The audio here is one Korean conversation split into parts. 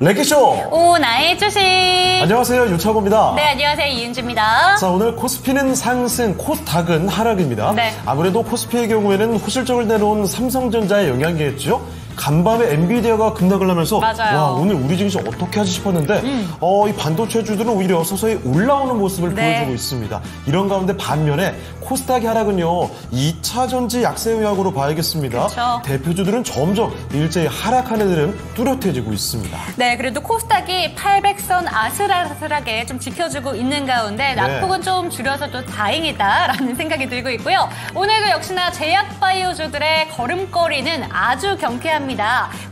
랭키쇼! 오나의 주식! 안녕하세요, 유창호입니다. 네, 안녕하세요, 이은주입니다. 자, 오늘 코스피는 상승, 코스닥은 하락입니다. 네. 아무래도 코스피의 경우에는 호실적을 내놓은 삼성전자의 영향이겠죠? 간밤에 엔비디아가 급락을 하면서 맞아요. 와, 오늘 우리 증시 어떻게 하지 싶었는데 이 반도체주들은 오히려 서서히 올라오는 모습을 네. 보여주고 있습니다. 이런 가운데 반면에 코스닥의 하락은요, 2차 전지 약세 영향으로 봐야겠습니다. 그쵸. 대표주들은 점점 일제히 하락하는 흐름 뚜렷해지고 있습니다. 네, 그래도 코스닥이 800선 아슬아슬하게 좀 지켜주고 있는 가운데 낙폭은 좀 줄여서도 다행이다라는 생각이 들고 있고요. 오늘도 역시나 제약바이오주들의 걸음걸이는 아주 경쾌합니다.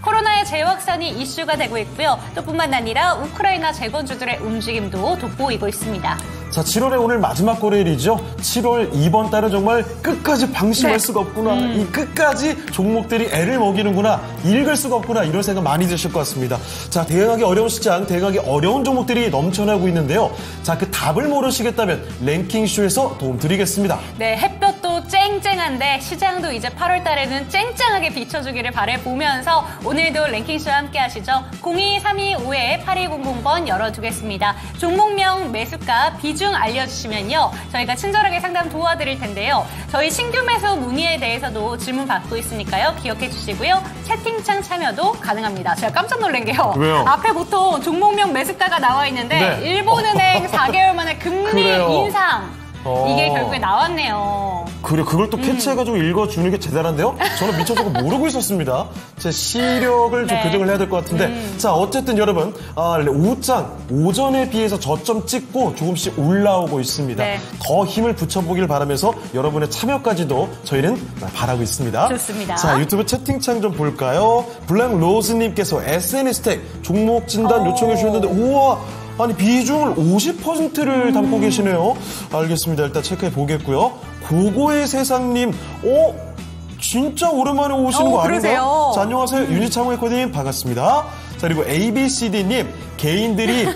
코로나의 재확산이 이슈가 되고 있고요. 또 뿐만 아니라 우크라이나 재건주들의 움직임도 돋보이고 있습니다. 자, 7월의 오늘 마지막 거래일이죠. 7월 이번 달은 정말 끝까지 방심할 수가 없구나. 이 끝까지 종목들이 애를 먹이는구나. 읽을 수가 없구나. 이런 생각 많이 드실 것 같습니다. 자, 대응하기 어려운 시장, 대응하기 어려운 종목들이 넘쳐나고 있는데요. 자, 그 답을 모르시겠다면 랭킹쇼에서 도움 드리겠습니다. 네, 햇볕도 쨍쨍한데 시장도 이제 8월 달에는 쨍쨍하게 비춰주기를 바라보면서 오늘도 랭킹쇼 함께 하시죠. 02-325-8200번 열어두겠습니다. 종목명, 매수가, 비중 알려주시면요. 저희가 친절하게 상담 도와드릴 텐데요. 저희 신규 매수 문의에 대해서도 질문 받고 있으니까요. 기억해 주시고요. 채팅창 참여도 가능합니다. 제가 깜짝 놀란 게요. 왜요? 앞에 보통 종목명 매수가가 나와 있는데 네. 일본은행 4개월 만에 금리 그래요. 인상. 이게 결국에 나왔네요. 그래, 그걸 또 캐치해가지고 읽어주는 게 대단한데요? 저는 미처 저거 모르고 있었습니다. 제 시력을 좀 네. 교정을 해야 될 것 같은데. 자, 어쨌든 여러분, 오전에 비해서 저점 찍고 조금씩 올라오고 있습니다. 네. 더 힘을 붙여보길 바라면서 여러분의 참여까지도 저희는 바라고 있습니다. 좋습니다. 자, 유튜브 채팅창 좀 볼까요? 블랙로즈님께서 SNS 택 종목 진단 요청해 주셨는데, 우와! 아니, 비중을 50%를 담고 계시네요. 알겠습니다. 일단 체크해 보겠고요. 고고의 세상님, 진짜 오랜만에 오시는 거 아닌가요? 그러세요. 자, 안녕하세요. 윤희창호 에코님 반갑습니다. 자, 그리고 ABCD님, 개인들이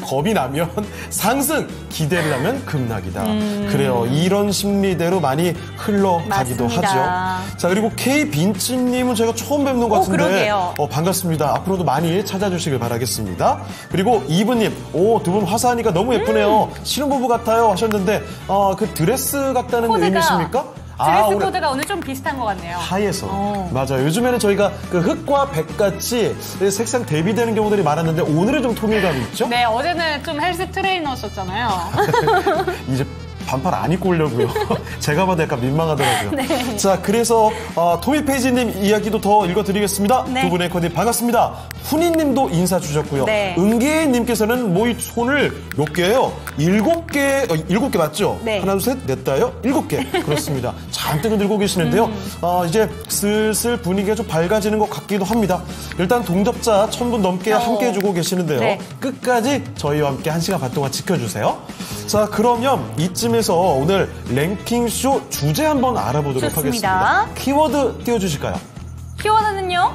겁이 나면 상승, 기대를 하면 급락이다. 그래요. 이런 심리대로 많이 흘러가기도 맞습니다. 하죠. 자, 그리고 K빈츠님은 제가 처음 뵙는 것 같은데. 그러게요. 반갑습니다. 앞으로도 많이 찾아주시길 바라겠습니다. 그리고 이분님, 두 분 화사하니까 너무 예쁘네요. 신혼부부 같아요 하셨는데, 그 드레스 같다는 코드가 의미십니까? 드레스 오늘 코드가 오늘 좀 비슷한 것 같네요. 하얘서. 맞아요. 요즘에는 저희가 그 흑과 백같이 색상 대비되는 경우들이 많았는데 오늘은 좀 통일감이 있죠? 네, 어제는 좀 헬스 트레이너셨잖아요. 이제 반팔 안 입고 오려고요. 제가 봐도 약간 민망하더라고요. 네. 자, 그래서 토미페이지님 이야기도 더 읽어드리겠습니다. 네. 두 분의 코디 반갑습니다. 훈이님도 인사 주셨고요. 네. 은계님께서는 뭐 이 손을 몇 개예요? 7개, 7개 맞죠? 네. 하나, 둘, 셋, 넷, 다요? 7개. 그렇습니다. 잔뜩 들고 계시는데요. 이제 슬슬 분위기가 좀 밝아지는 것 같기도 합니다. 일단 동접자 1000분 넘게 함께 해주고 계시는데요. 네. 끝까지 저희와 함께 1시간 반 동안 지켜주세요. 자, 그러면 이쯤에서 오늘 랭킹쇼 주제 한번 알아보도록 좋습니다. 하겠습니다. 키워드 띄워주실까요? 키워드는요?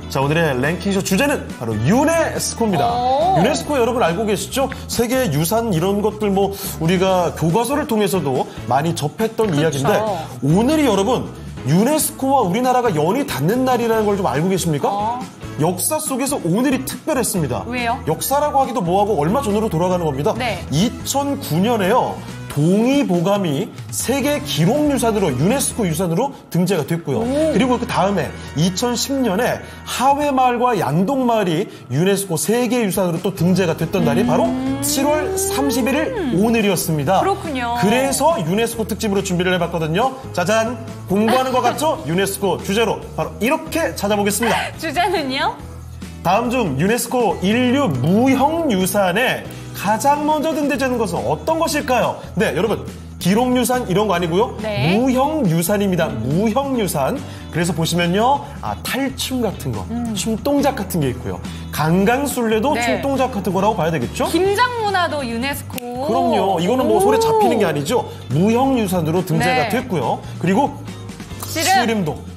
자, 오늘의 랭킹쇼 주제는 바로 유네스코입니다. 오. 유네스코 여러분 알고 계시죠? 세계 유산 이런 것들 뭐 우리가 교과서를 통해서도 많이 접했던 그렇죠. 이야기인데 오늘이 여러분 유네스코와 우리나라가 연이 닿는 날이라는 걸 좀 알고 계십니까? 역사 속에서 오늘이 특별했습니다. 왜요? 역사라고 하기도 뭐하고 얼마 전으로 돌아가는 겁니다. 네. 2009년에요. 동의보감이 세계 기록유산으로 유네스코 유산으로 등재가 됐고요. 그리고 그 다음에 2010년에 하회마을과 양동마을이 유네스코 세계유산으로 또 등재가 됐던 날이 바로 7월 31일 오늘이었습니다. 그렇군요. 그래서 유네스코 특집으로 준비를 해봤거든요. 짜잔! 공부하는 것 같죠? 유네스코 주제로 바로 이렇게 찾아보겠습니다. 주제는요? 다음 중 유네스코 인류 무형유산에 가장 먼저 등재되는 것은 어떤 것일까요? 네, 여러분. 기록유산 이런 거 아니고요. 네. 무형유산입니다. 무형유산. 그래서 보시면요. 탈춤 같은 거, 춤동작 같은 게 있고요. 강강술래도 네. 춤동작 같은 거라고 봐야 되겠죠? 김장문화도 유네스코. 그럼요. 이거는 뭐 손에 잡히는 게 아니죠. 무형유산으로 등재가 네. 됐고요. 그리고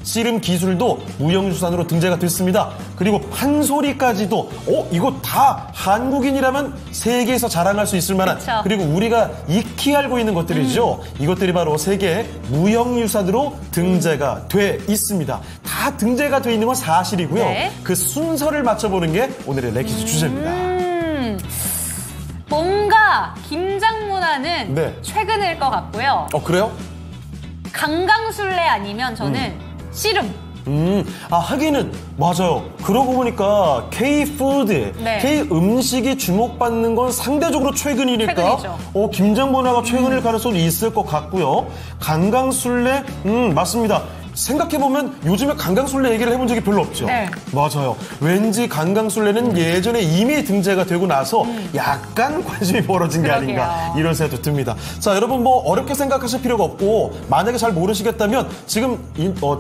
씨름 기술도 무형유산으로 등재가 됐습니다. 그리고 판소리까지도 이거 다 한국인이라면 세계에서 자랑할 수 있을 만한 그쵸. 그리고 우리가 익히 알고 있는 것들이죠. 이것들이 바로 세계 무형유산으로 등재가 돼 있습니다. 다 등재가 돼 있는 건 사실이고요. 네. 그 순서를 맞춰보는 게 오늘의 렉퀴즈 주제입니다. 뭔가 김장문화는 네. 최근일 것 같고요. 그래요? 강강술래 아니면 저는 씨름. 하기는 맞아요. 그러고 보니까 K-푸드, 네. K-음식이 주목받는 건 상대적으로 최근이니까 최근이죠. 김장문화가 최근일 가능성이 있을 것 같고요. 강강술래, 맞습니다. 생각해보면 요즘에 강강술래 얘기를 해본 적이 별로 없죠. 네. 맞아요. 왠지 강강술래는 예전에 이미 등재가 되고 나서 약간 관심이 벌어진 게 그러게요. 아닌가 이런 생각도 듭니다. 자, 여러분 뭐 어렵게 생각하실 필요가 없고 만약에 잘 모르시겠다면 지금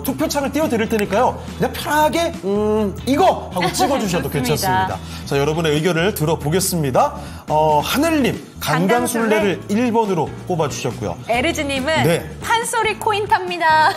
투표창을 띄워드릴 테니까요. 그냥 편하게 이거 하고 찍어주셔도 괜찮습니다. 자, 여러분의 의견을 들어보겠습니다. 하늘님 강강술래를 1번으로 꼽아주셨고요. 에르즈님은 네. 판소리 코인 탑니다.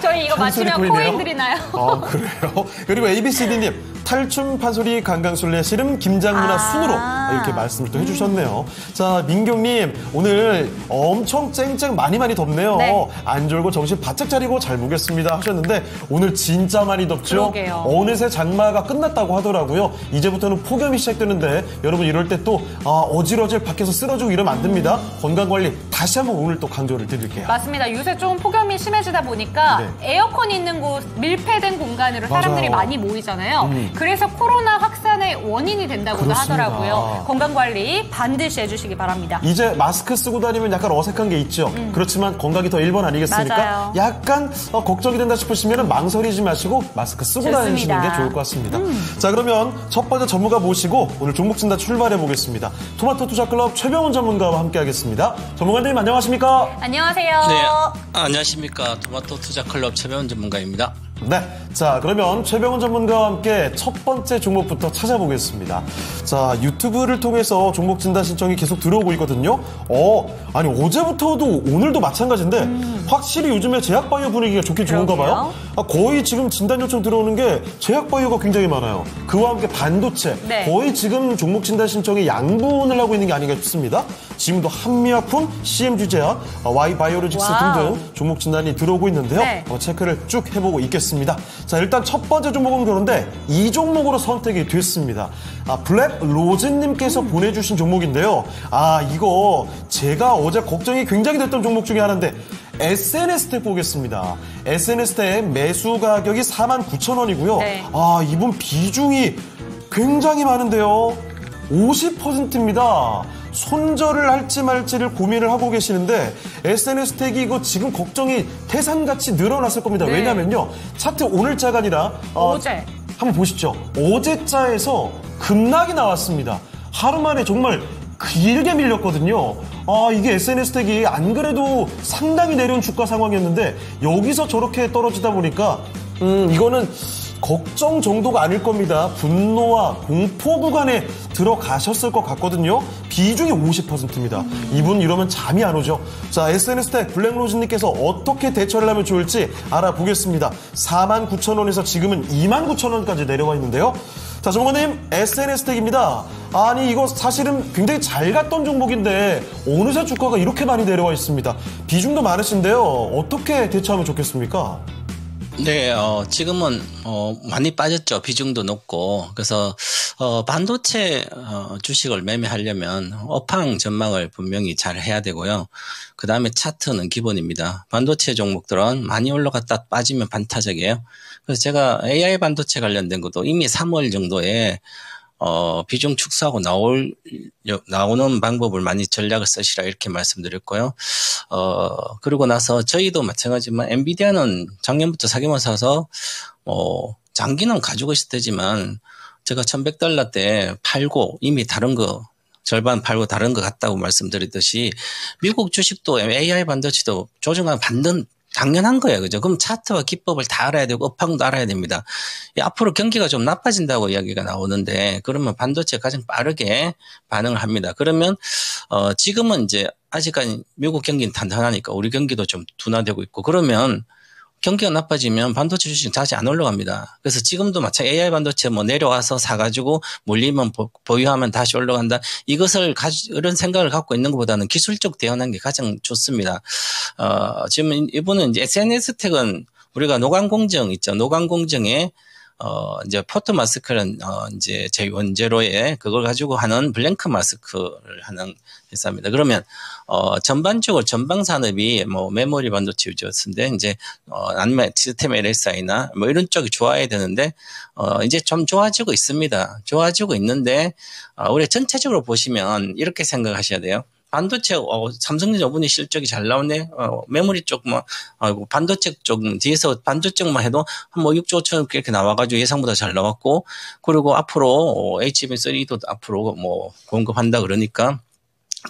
저희 이거 맞추면 코인 드리나요? 그래요? 그리고 ABCD님 탈춤, 판소리, 강강술래, 씨름, 김장문화 순으로 이렇게 말씀을 또 해주셨네요. 자, 민경님 오늘 엄청 쨍쨍 많이 덥네요. 네. 안 졸고 정신 바짝 차리고 잘 보겠습니다 하셨는데 오늘 진짜 많이 덥죠? 그러게요. 어느새 장마가 끝났다고 하더라고요. 이제부터는 폭염이 시작되는데 여러분 이럴 때 또 어질어질 밖에서 쓰러지고 이러면 안 됩니다. 건강관리 다시 한번 오늘 또 강조를 드릴게요. 맞습니다. 요새 좀 폭염이 심해지다 보니까 에어컨 있는 곳, 밀폐된 공간으로 사람들이 많이 모이잖아요. 그래서 코로나 확산의 원인이 된다고도 그렇습니다. 하더라고요. 건강관리 반드시 해주시기 바랍니다. 이제 마스크 쓰고 다니면 약간 어색한 게 있죠. 그렇지만 건강이 더 1번 아니겠습니까? 맞아요. 약간 걱정이 된다 싶으시면 망설이지 마시고 마스크 쓰고 좋습니다. 다니시는 게 좋을 것 같습니다. 자, 그러면 첫 번째 전문가 모시고 오늘 종목 진단 출발해 보겠습니다. 토마토 투자클럽 최병훈 전문가와 함께 하겠습니다. 전문가님 안녕하십니까? 안녕하세요. 네, 안녕하십니까. 토마토 투자클럽 최병훈 전문가입니다. 네. 자, 그러면 최병훈 전문가와 함께 첫 번째 종목부터 찾아보겠습니다. 자, 유튜브를 통해서 종목 진단 신청이 계속 들어오고 있거든요. 아니, 어제부터도 오늘도 마찬가지인데, 확실히 요즘에 제약바이오 분위기가 좋긴 좋은가 봐요. 거의 지금 진단 요청 들어오는 게 제약바이오가 굉장히 많아요. 그와 함께 반도체. 네. 거의 지금 종목 진단 신청이 양분을 하고 있는 게 아닌가 싶습니다. 지금도 한미약품, CM주제약, Y바이오로직스 등등 종목 진단이 들어오고 있는데요. 네. 체크를 쭉 해보고 있겠습니다. 자, 일단 첫 번째 종목은 그런데 이 종목으로 선택이 됐습니다. 블랙로즈님께서 보내주신 종목인데요. 이거 제가 어제 걱정이 굉장히 됐던 종목 중에 하나인데 SNS텍 보겠습니다. SNS텍 매수 가격이 49,000원이고요. 네. 이분 비중이 굉장히 많은데요. 50%입니다. 손절을 할지 말지를 고민을 하고 계시는데 SNS텍이 이거 지금 걱정이 태산같이 늘어났을 겁니다. 네. 왜냐면요. 차트 오늘자가 아니라 어제. 한번 보십시오. 어제자에서 급락이 나왔습니다. 하루 만에 정말 길게 밀렸거든요. 이게 SNS텍이 안 그래도 상당히 내려온 주가 상황이었는데 여기서 저렇게 떨어지다 보니까 이거는 걱정 정도가 아닐 겁니다. 분노와 공포 구간에 들어가셨을 것 같거든요. 비중이 50%입니다. 이분 이러면 잠이 안 오죠. 자, SNS텍 블랙로즈님께서 어떻게 대처를 하면 좋을지 알아보겠습니다. 49,000원에서 지금은 29,000원까지 내려와 있는데요. 자, 전문가님, SNS텍입니다. 아니, 이거 사실은 굉장히 잘 갔던 종목인데 어느새 주가가 이렇게 많이 내려와 있습니다. 비중도 많으신데요. 어떻게 대처하면 좋겠습니까? 네, 지금은 많이 빠졌죠. 비중도 높고. 그래서 반도체 주식을 매매하려면 업황 전망을 분명히 잘 해야 되고요. 그다음에 차트는 기본입니다. 반도체 종목들은 많이 올라갔다 빠지면 반타작이에요. 그래서 제가 AI 반도체 관련된 것도 이미 3월 정도에 비중 축소하고 나오는 방법을 많이 전략을 쓰시라 이렇게 말씀드렸고요. 그러고 나서 저희도 마찬가지지만 엔비디아는 작년부터 사기만 사서 장기는 가지고 있을 테지만 제가 $1,100 때 팔고 이미 다른 거 절반 팔고 다른 거 같다고 말씀드렸듯이 미국 주식도 AI 반도체도 조정하면 당연한 거예요. 그죠? 그럼 차트와 기법을 다 알아야 되고 업황도 알아야 됩니다. 앞으로 경기가 좀 나빠진다고 이야기가 나오는데 그러면 반도체가 가장 빠르게 반응을 합니다. 그러면 지금은 이제 아직까지 미국 경기는 단단하니까 우리 경기도 좀 둔화되고 있고 그러면 경기가 나빠지면 반도체 주식 다시 안 올라갑니다. 그래서 지금도 마찬가지 AI 반도체 뭐 내려와서 사가지고 물리면 보유하면 다시 올라간다. 이런 생각을 갖고 있는 것보다는 기술적 대응하는 게 가장 좋습니다. 지금 이분은 이제 SNS 택은 우리가 노광공정 있죠. 노광공정에 이제 포토 마스크는 이제 제 원재료에 그걸 가지고 하는 블랭크 마스크를 하는 회사입니다. 그러면 전반적으로 전방 산업이 뭐 메모리 반도체 위주였는데 이제 아니면 시스템 LSI나 뭐 이런 쪽이 좋아야 되는데 이제 좀 좋아지고 있습니다. 좋아지고 있는데 우리 전체적으로 보시면 이렇게 생각하셔야 돼요. 반도체, 삼성전자 5분위 실적이 잘 나오네. 메모리 쪽, 반도체 쪽, 뒤에서 반도체 쪽만 해도 한 뭐 6조 5천억 이렇게 나와가지고 예상보다 잘 나왔고, 그리고 앞으로 HBM3도 앞으로 뭐 공급한다 그러니까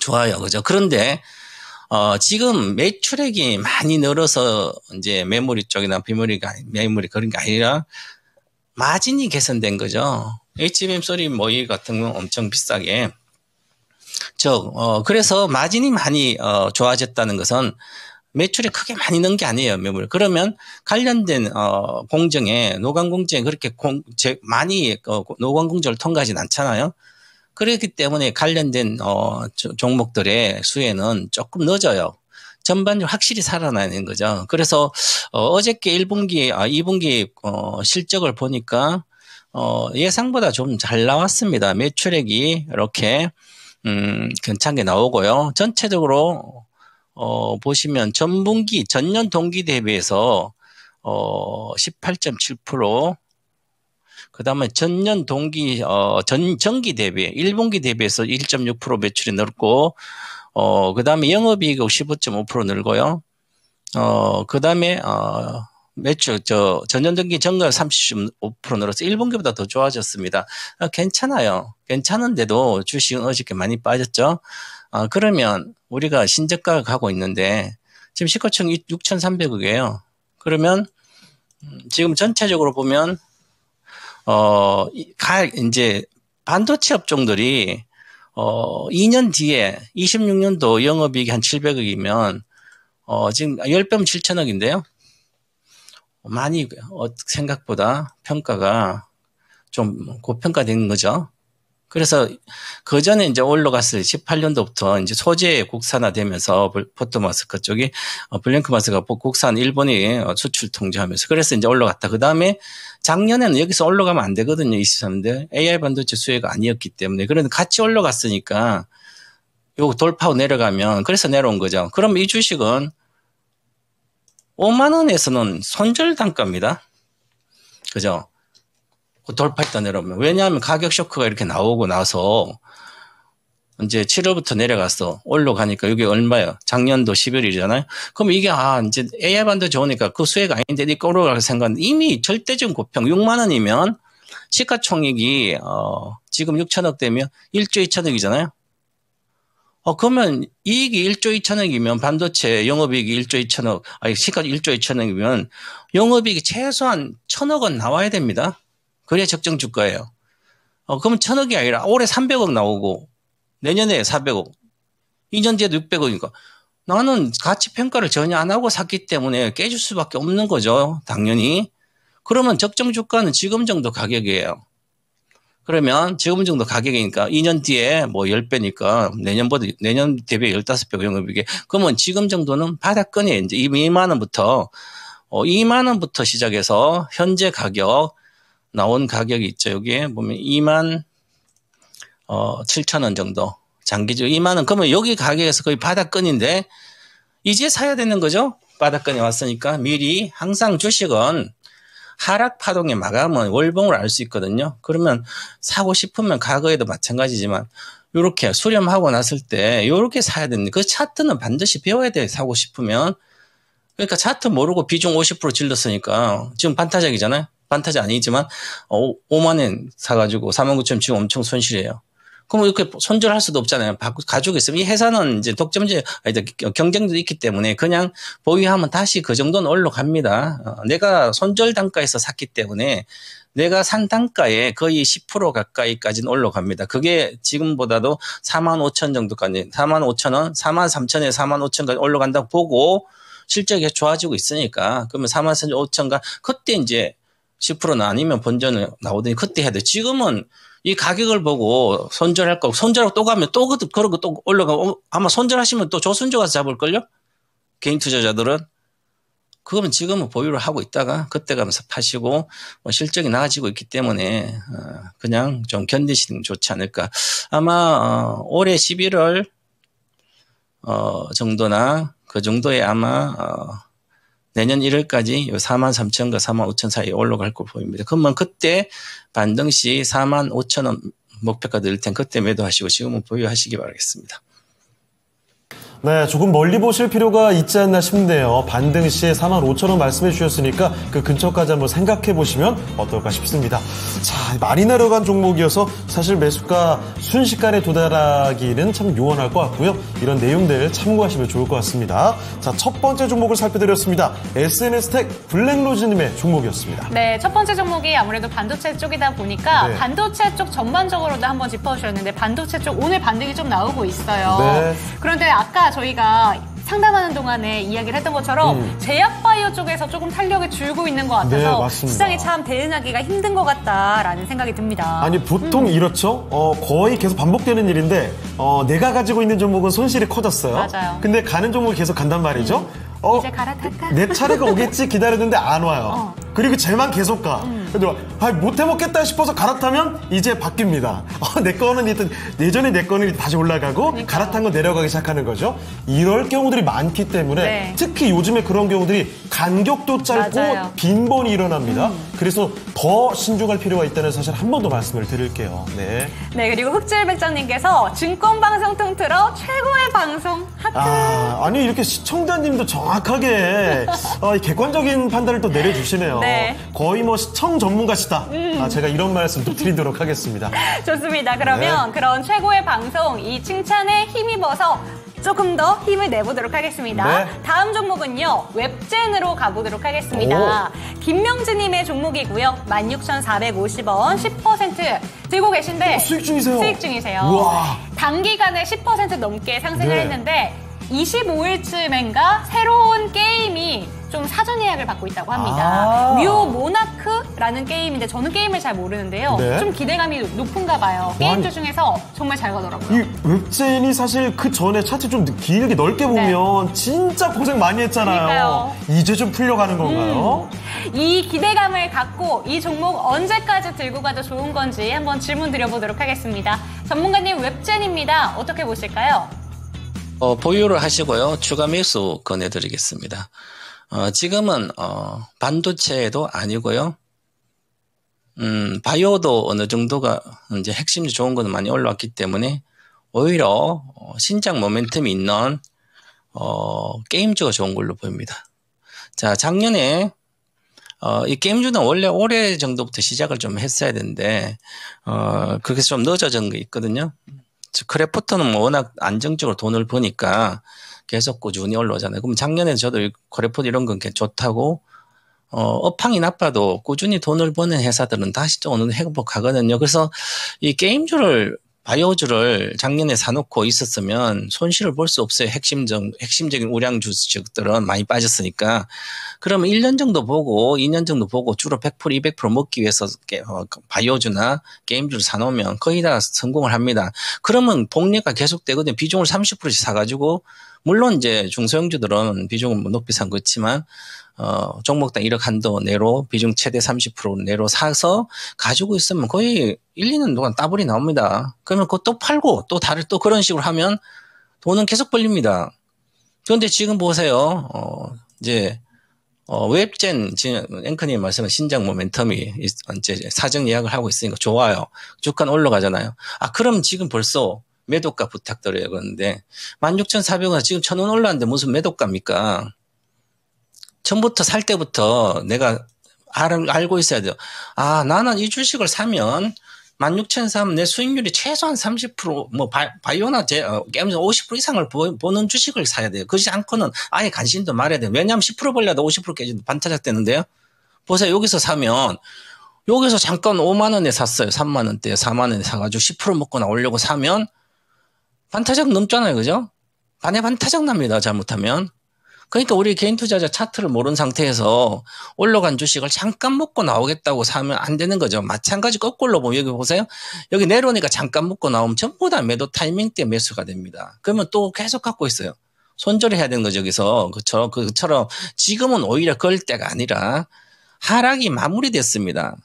좋아요. 그죠? 그런데, 지금 매출액이 많이 늘어서 이제 메모리 쪽이나 메모리 그런 게 아니라 마진이 개선된 거죠. HBM3 모의 같은 건 엄청 비싸게. 그래서 마진이 많이 좋아졌다는 것은 매출이 크게 많이 는 게 아니에요, 매물. 그러면 관련된 공정에 노광공정에 그렇게 많이 노광공정을 통과하진 않잖아요. 그렇기 때문에 관련된 종목들의 수혜는 조금 늦어요. 전반적으로 확실히 살아나는 거죠. 그래서 어저께 2분기 실적을 보니까 예상보다 좀 잘 나왔습니다. 매출액이 이렇게 괜찮게 나오고요. 전체적으로 보시면 전년 동기 대비해서 18.7%, 그다음에 전년 동기 전기 대비 1분기 대비해서 1.6% 매출이 늘고, 그다음에 영업이익 15.5% 늘고요. 그다음에 매출 전년 동기 전년 30.5% 늘어서 1분기보다 더 좋아졌습니다. 괜찮아요. 괜찮은데도 주식은 어저께 많이 빠졌죠. 그러면 우리가 신저가 가고 있는데 지금 시가총 6,300억이에요. 그러면 지금 전체적으로 보면 이제 반도체 업종들이 2년 뒤에 26년도 영업이익이 한 700억이면 지금 10배면 7천억인데요. 많이 생각보다 평가가 좀 고평가된 거죠. 그래서 그 전에 이제 올라갔을 18년도부터 이제 소재 국산화되면서 포토마스크 쪽이 블랭크 마스크가 국산 일본이 수출 통제하면서 그래서 이제 올라갔다. 그 다음에 작년에는 여기서 올라가면 안 되거든요. 23년대 AI 반도체 수혜가 아니었기 때문에. 그런데 같이 올라갔으니까 요거 돌파하고 내려가면 그래서 내려온 거죠. 그럼 이 주식은 5만 원에서는 손절 단가입니다. 그죠? 돌파했다 내려오면. 왜냐하면 가격 쇼크가 이렇게 나오고 나서 이제 7월부터 내려갔어. 올라가니까 이게 얼마예요? 작년도 11일이잖아요. 그럼 이게 이제 AI 반도 좋으니까 그 수혜가 아닌데 이거 올라갈 생각은 이미 절대적인 고평 6만 원이면 시가총액이 지금 6천억 되면 1조 2천억이잖아요. 그러면 이익이 1조 2천억이면 반도체 영업이익이 1조 2천억, 시가 1조 2천억이면 영업이익이 최소한 1,000억 원 나와야 됩니다. 그래야 적정 주가예요. 그러면 1,000억이 아니라 올해 300억 나오고 내년에 400억, 2년 뒤에도 600억이니까 나는 가치 평가를 전혀 안 하고 샀기 때문에 깨질 수밖에 없는 거죠. 당연히. 그러면 적정 주가는 지금 정도 가격이에요. 그러면 지금 정도 가격이니까 2년 뒤에 뭐 10배니까 내년 대비 15배 영업이익이 그러면 지금 정도는 바닥권이에요. 이제 2만 원부터 2만 원부터 시작해서 현재 가격 나온 가격이 있죠. 여기에 보면 2만 7천 원 정도. 장기적으로 2만 원. 그러면 여기 가격에서 거의 바닥권인데 이제 사야 되는 거죠. 바닥권이 왔으니까 미리 항상 주식은 하락 파동의 마감은 월봉을 알 수 있거든요. 그러면 사고 싶으면 과거에도 마찬가지지만 이렇게 수렴하고 났을 때 이렇게 사야 됩니다. 그 차트는 반드시 배워야 돼요. 사고 싶으면. 그러니까 차트 모르고 비중 50% 질렀으니까 지금 반타작이잖아요. 반타작 아니지만 5만 원 사가지고 49,000원 지금 엄청 손실이에요. 그럼 이렇게 손절할 수도 없잖아요. 가지고 있으면 이 회사는 이제 경쟁도 있기 때문에 그냥 보유하면 다시 그 정도는 올라갑니다. 내가 손절 단가에서 샀기 때문에 내가 산 단가에 거의 10% 가까이까지는 올라갑니다. 그게 지금보다도 45,000 정도까지, 45,000원, 43,000에 45,000까지 올라간다고 보고 실적이 좋아지고 있으니까 그러면 44,500가 그때 이제 10%는 아니면 본전을 나오더니 그때 해야 돼. 지금은 이 가격을 보고 손절할 거고 손절하고 또 가면 또 그러고 또 올라가고 아마 손절하시면 또 조선주 가서 잡을걸요? 개인 투자자들은. 그러면 지금은 보유를 하고 있다가 그때 가면서 파시고 뭐 실적이 나아지고 있기 때문에 그냥 좀 견디시는 게 좋지 않을까. 아마 올해 11월 정도나 그 정도에 아마 내년 1월까지 43,000과 45,000 사이에 올라갈 걸 보입니다. 그러면 그때 반등시 45,000원 목표가 될 텐 그때 매도하시고 지금은 보유하시기 바라겠습니다. 네, 조금 멀리 보실 필요가 있지 않나 싶네요. 반등 시에 45,000원 말씀해 주셨으니까 그 근처까지 한번 생각해 보시면 어떨까 싶습니다. 자, 많이 내려간 종목이어서 사실 매수가 순식간에 도달하기는 참 요원할 것 같고요. 이런 내용들 참고하시면 좋을 것 같습니다. 자, 첫 번째 종목을 살펴드렸습니다. SNS텍 블랙로즈님의 종목이었습니다. 네, 첫 번째 종목이 아무래도 반도체 쪽이다 보니까 네. 반도체 쪽 전반적으로도 한번 짚어주셨는데 반도체 쪽 오늘 반등이 좀 나오고 있어요. 네. 그런데 아까 저희가 상담하는 동안에 이야기를 했던 것처럼 제약바이오 쪽에서 조금 탄력이 줄고 있는 것 같아서 네, 맞습니다. 시장이 참 대응하기가 힘든 것 같다라는 생각이 듭니다. 아니 보통 이렇죠. 거의 계속 반복되는 일인데 내가 가지고 있는 종목은 손실이 커졌어요. 맞아요. 근데 가는 종목이 계속 간단 말이죠. 이제 갈아탈까? 내 차례가 오겠지 기다렸는데 안 와요. 그리고 쟤만 계속 가. 그래도 못 해먹겠다 싶어서 갈아타면 이제 바뀝니다. 내 거는 일단 예전에 내 거는 다시 올라가고 그러니까요. 갈아탄 거 내려가기 시작하는 거죠. 이럴 경우들이 많기 때문에 네. 특히 요즘에 그런 경우들이 간격도 짧고 맞아요. 빈번히 일어납니다. 그래서 더 신중할 필요가 있다는 사실 한 번 더 말씀을 드릴게요. 네. 네, 그리고 흑질백장님께서 증권방송 통틀어 최고의 방송 하트. 아니 이렇게 시청자님도 정확하게 객관적인 판단을 또 내려주시네요. 네. 거의 뭐 시청 전문가시다. 제가 이런 말씀 또 드리도록 하겠습니다. 좋습니다. 그러면 그런 최고의 방송 이 칭찬에 힘입어서 조금 더 힘을 내보도록 하겠습니다. 네. 다음 종목은요. 웹젠으로 가보도록 하겠습니다. 김명진님의 종목이고요. 16,450원 10% 들고 계신데 수익 중이세요? 수익 중이세요. 우와. 단기간에 10% 넘게 상승을 네. 했는데 25일쯤엔가 새로운 게임이 좀 사전 예약을 받고 있다고 합니다. 뮤 모나크라는 게임인데 저는 게임을 잘 모르는데요. 네. 좀 기대감이 높은가 봐요. 게임들 중에서 정말 잘 가더라고요. 이 웹젠이 사실 그 전에 차트 좀 길게 넓게 보면 진짜 고생 많이 했잖아요. 그러니까요. 이제 좀 풀려가는 건가요? 이 기대감을 갖고 이 종목 언제까지 들고 가도 좋은 건지 한번 질문 드려보도록 하겠습니다. 전문가님 웹젠입니다. 어떻게 보실까요? 보유를 하시고요. 추가 매수 권해드리겠습니다. 지금은 반도체도 아니고요. 바이오도 어느 정도가 이제 핵심이 좋은 거는 많이 올라왔기 때문에 오히려 신작 모멘텀이 있는 게임주가 좋은 걸로 보입니다. 자, 작년에 이 게임주는 원래 올해 정도부터 시작을 좀 했어야 되는데 그렇게 좀 늦어진 게 있거든요. 크래프톤은 뭐 워낙 안정적으로 돈을 버니까 계속 꾸준히 올라오잖아요. 그럼 작년에 저도 크래프톤 이런 건 좋다고 업황이 나빠도 꾸준히 돈을 버는 회사들은 다시 또 어느 정도 회복하거든요. 그래서 이 게임주를 바이오주를 작년에 사놓고 있었으면 손실을 볼 수 없어요. 핵심적인 우량 주식들은 많이 빠졌으니까. 그러면 1년 정도 보고 2년 정도 보고 주로 100% 200% 먹기 위해서 바이오주나 게임주를 사놓으면 거의 다 성공을 합니다. 그러면 복리가 계속되거든요. 비중을 30%씩 사가지고 물론 이제 중소형주들은 비중을 높이 산 거지만 종목당 1억 한도 내로 비중 최대 30% 내로 사서 가지고 있으면 거의 1, 2년 동안 따블이 나옵니다. 그러면 그거 또 팔고 또 그런 식으로 하면 돈은 계속 벌립니다. 그런데 지금 보세요. 이제 웹젠 지금 앵커님 말씀은 신작 모멘텀이 이제 사정 예약을 하고 있으니까 좋아요. 주가는 올라가잖아요. 그럼 지금 벌써 매도가 부탁드려요. 그런데 16,400원 지금 1,000원 올랐는데 무슨 매도가입니까? 처음부터 살 때부터 내가 알고 있어야 돼요. 나는 이 주식을 사면 16,000원 사면 내 수익률이 최소한 30% 뭐 바이오나 게임에서 50% 이상을 보는 주식을 사야 돼요. 그렇지 않고는 아예 관심도 말아야 돼요. 왜냐하면 10% 벌려도 50% 깨지도 반타작 되는데요. 보세요. 여기서 사면 여기서 잠깐 5만 원에 샀어요. 3만 원대, 4만 원에 사가지고 10% 먹고 나오려고 사면 반타작 넘잖아요. 그죠? 반타작 납니다. 잘못하면. 그러니까 우리 개인 투자자 차트를 모르는 상태에서 올라간 주식을 잠깐 먹고 나오겠다고 사면 안 되는 거죠. 마찬가지 거꾸로 보면 여기 보세요. 여기 내려오니까 잠깐 먹고 나오면 전부 다 매도 타이밍 때 매수가 됩니다. 그러면 또 계속 갖고 있어요. 손절을 해야 되는 거죠. 여기서. 그처럼 지금은 오히려 그럴 때가 아니라 하락이 마무리됐습니다.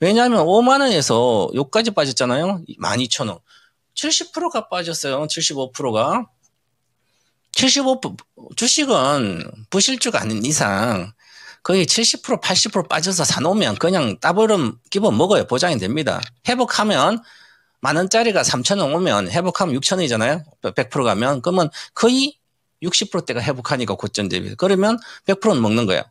왜냐하면 5만 원에서 여기까지 빠졌잖아요. 12,000원. 70%가 빠졌어요. 75%가. 75% 주식은 부실주가 아닌 이상 거의 70% 80% 빠져서 사놓으면 그냥 따블은 기본 먹어요. 보장이 됩니다. 회복하면 만 원짜리가 3,000원 오면 회복하면 6,000원이잖아요. 100% 가면. 그러면 거의 60%대가 회복하니까 고점 대비. 그러면 100%는 먹는 거예요.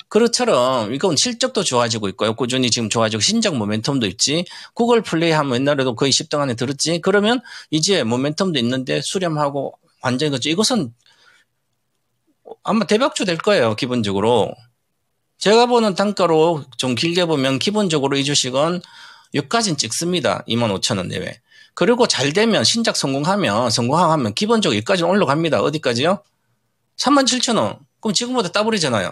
그것처럼 이건 실적도 좋아지고 있고요. 꾸준히 지금 좋아지고 신작 모멘텀도 있지. 구글 플레이 하면 옛날에도 거의 10등 안에 들었지. 그러면 이제 모멘텀도 있는데 수렴하고 완전히 그렇죠. 이것은 아마 대박주 될 거예요. 기본적으로. 제가 보는 단가로 좀 길게 보면 기본적으로 이 주식은 여기까지는 찍습니다. 25,000원 내외. 그리고 잘 되면 신작 성공하면 기본적으로 여기까지는 올라갑니다. 어디까지요? 37,000원. 그럼 지금보다 따블이잖아요.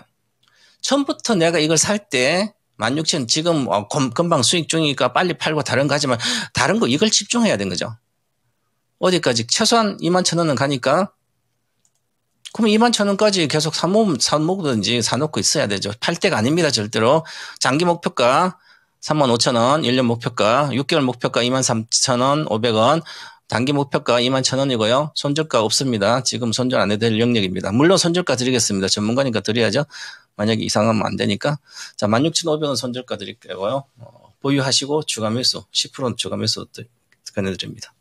처음부터 내가 이걸 살 때 16,000원 지금 금방 수익 중이니까 빨리 팔고 다른 거 하지만 다른 거 이걸 집중해야 되는 거죠. 어디까지? 최소한 21,000원은 가니까 그럼 21,000원까지 계속 사먹든지 사놓고 있어야 되죠. 팔 때가 아닙니다. 절대로. 장기 목표가 35,000원, 1년 목표가, 6개월 목표가 23,000원, 500원, 단기 목표가 21,000원이고요. 손절가 없습니다. 지금 손절 안 해도 될 영역입니다. 물론 손절가 드리겠습니다. 전문가니까 드려야죠. 만약에 이상하면 안 되니까. 자, 16,500원 손절가 드릴게요. 보유하시고 추가 매수, 10% 추가 매수 권해드립니다.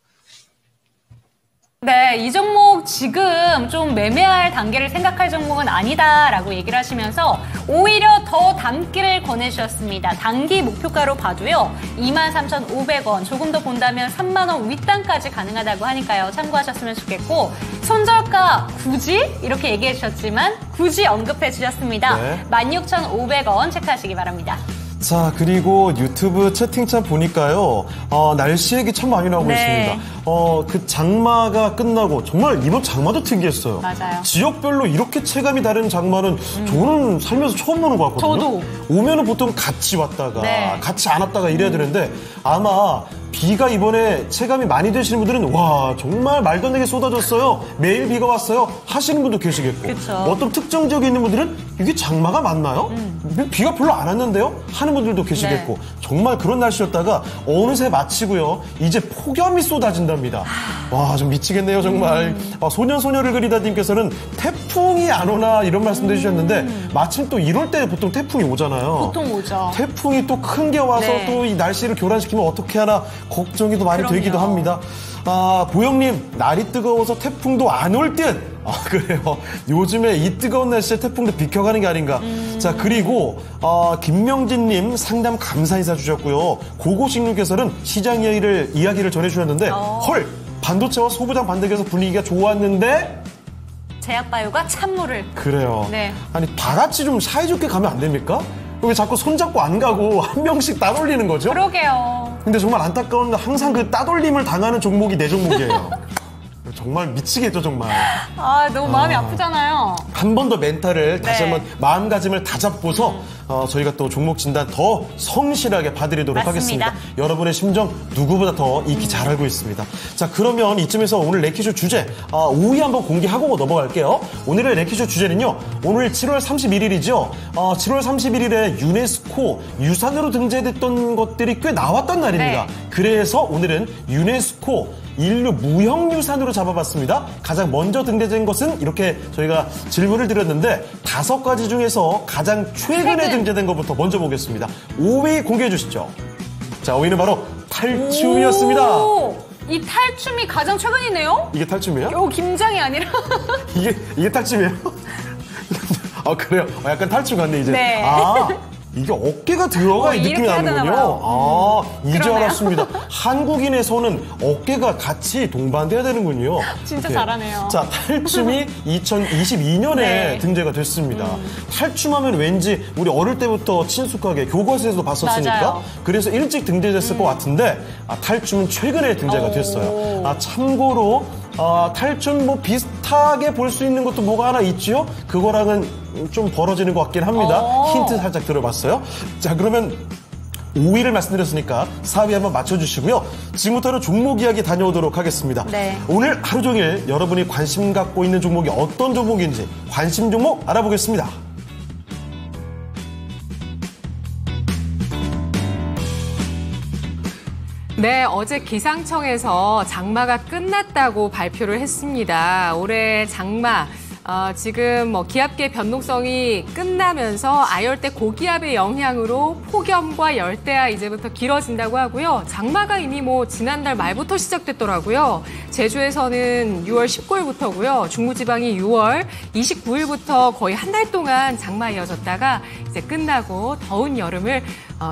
네, 이 종목 지금 좀 매매할 단계를 생각할 종목은 아니다라고 얘기를 하시면서 오히려 더 단기를 권해주셨습니다. 단기 목표가로 봐도요. 23,500원, 조금 더 본다면 3만 원 윗단까지 가능하다고 하니까요. 참고하셨으면 좋겠고 손절가 굳이 이렇게 얘기해 주셨지만 굳이 언급해 주셨습니다. 네. 16,500원 체크하시기 바랍니다. 자, 그리고 유튜브 채팅창 보니까요, 날씨 얘기 참 많이 나오고 있습니다. 그 장마가 끝나고, 정말 이번 장마도 특이했어요. 맞아요. 지역별로 이렇게 체감이 다른 장마는 저는 살면서 처음 보는 것 같거든요. 저도. 오면은 보통 같이 왔다가, 네. 같이 안 왔다가 이래야 되는데, 아마 비가 이번에 체감이 많이 되시는 분들은 와 정말 말도 안 되게 쏟아졌어요. 매일 비가 왔어요. 하시는 분도 계시겠고 그쵸. 어떤 특정 지역에 있는 분들은 이게 장마가 맞나요? 비가 별로 안 왔는데요? 하는 분들도 계시겠고 네. 정말 그런 날씨였다가 어느새 마치고요. 이제 폭염이 쏟아진답니다. 와 좀 미치겠네요 정말. 소년소녀를 그리다님께서는 태풍이 안 오나 이런 말씀도 해주셨는데 마침 또 이럴 때 보통 태풍이 오잖아요. 보통 오죠. 태풍이 또 큰 게 와서 네. 또 이 날씨를 교란시키면 어떻게 하나 걱정이 더 많이 그럼요. 되기도 합니다. 보영님, 날이 뜨거워서 태풍도 안 올 듯. 그래요. 요즘에 이 뜨거운 날씨에 태풍도 비켜가는 게 아닌가. 자, 그리고, 김명진님 상담 감사 인사 주셨고요. 고고식님께서는 시장 이야기를 전해주셨는데, 헐! 반도체와 소부장 반대기에서 분위기가 좋았는데, 제약바이오가 찬물을. 그래요. 네. 아니, 다 같이 좀 사이좋게 가면 안 됩니까? 왜 자꾸 손잡고 안 가고 한 명씩 따돌리는 거죠? 그러게요. 근데 정말 안타까운 건 항상 그 따돌림을 당하는 종목이 내 종목이에요. 정말 미치겠죠, 정말. 너무 마음이 아프잖아요. 한 번 더 멘탈을 다시 네. 한번 마음가짐을 다잡고서 저희가 또 종목 진단 더 성실하게 봐드리도록 맞습니다. 하겠습니다. 여러분의 심정 누구보다 더 익히 잘 알고 있습니다. 자, 그러면 이쯤에서 오늘 래키쇼 주제 5위 한번 공개하고 넘어갈게요. 오늘의 래키쇼 주제는요. 오늘 7월 31일이죠. 7월 31일에 유네스코 유산으로 등재됐던 것들이 꽤 나왔던 날입니다. 네. 그래서 오늘은 유네스코 인류 무형유산으로 잡아봤습니다. 가장 먼저 등재된 것은 이렇게 저희가 질문을 드렸는데 5가지 중에서 가장 최근에 등재된 것부터 먼저 보겠습니다. 5위 공개해 주시죠. 자, 5위는 바로 탈춤이었습니다. 이 탈춤이 가장 최근이네요? 이게 탈춤이에요? 김장이 아니라. 이게 탈춤이에요? 그래요. 약간 탈춤 같네, 이제. 네. 이게 어깨가 들어가 이 느낌이 나는군요. 이제 그러네요. 알았습니다. 한국인의 손은 어깨가 같이 동반돼야 되는군요. 진짜 이렇게. 잘하네요. 자, 탈춤이 2022년에 네. 등재가 됐습니다. 탈춤하면 왠지 우리 어릴 때부터 친숙하게 교과서에서 봤었으니까 맞아요. 그래서 일찍 등재됐을 것 같은데 탈춤은 최근에 등재가 됐어요. 참고로 탈준 뭐 비슷하게 볼 수 있는 것도 뭐가 하나 있죠? 그거랑은 좀 벌어지는 것 같긴 합니다. 힌트 살짝 들어봤어요. 자, 그러면 5위를 말씀드렸으니까 4위 한번 맞춰주시고요. 지금부터는 종목 이야기 다녀오도록 하겠습니다. 네. 오늘 하루 종일 여러분이 관심 갖고 있는 종목이 어떤 종목인지 관심 종목 알아보겠습니다. 네, 어제 기상청에서 장마가 끝났다고 발표를 했습니다. 올해 장마. 지금 뭐 기압계 변동성이 끝나면서 아열대 고기압의 영향으로 폭염과 열대야 이제부터 길어진다고 하고요. 장마가 이미 뭐 지난달 말부터 시작됐더라고요. 제주에서는 6월 19일부터고요. 중부지방이 6월 29일부터 거의 한 달 동안 장마 이어졌다가 이제 끝나고 더운 여름을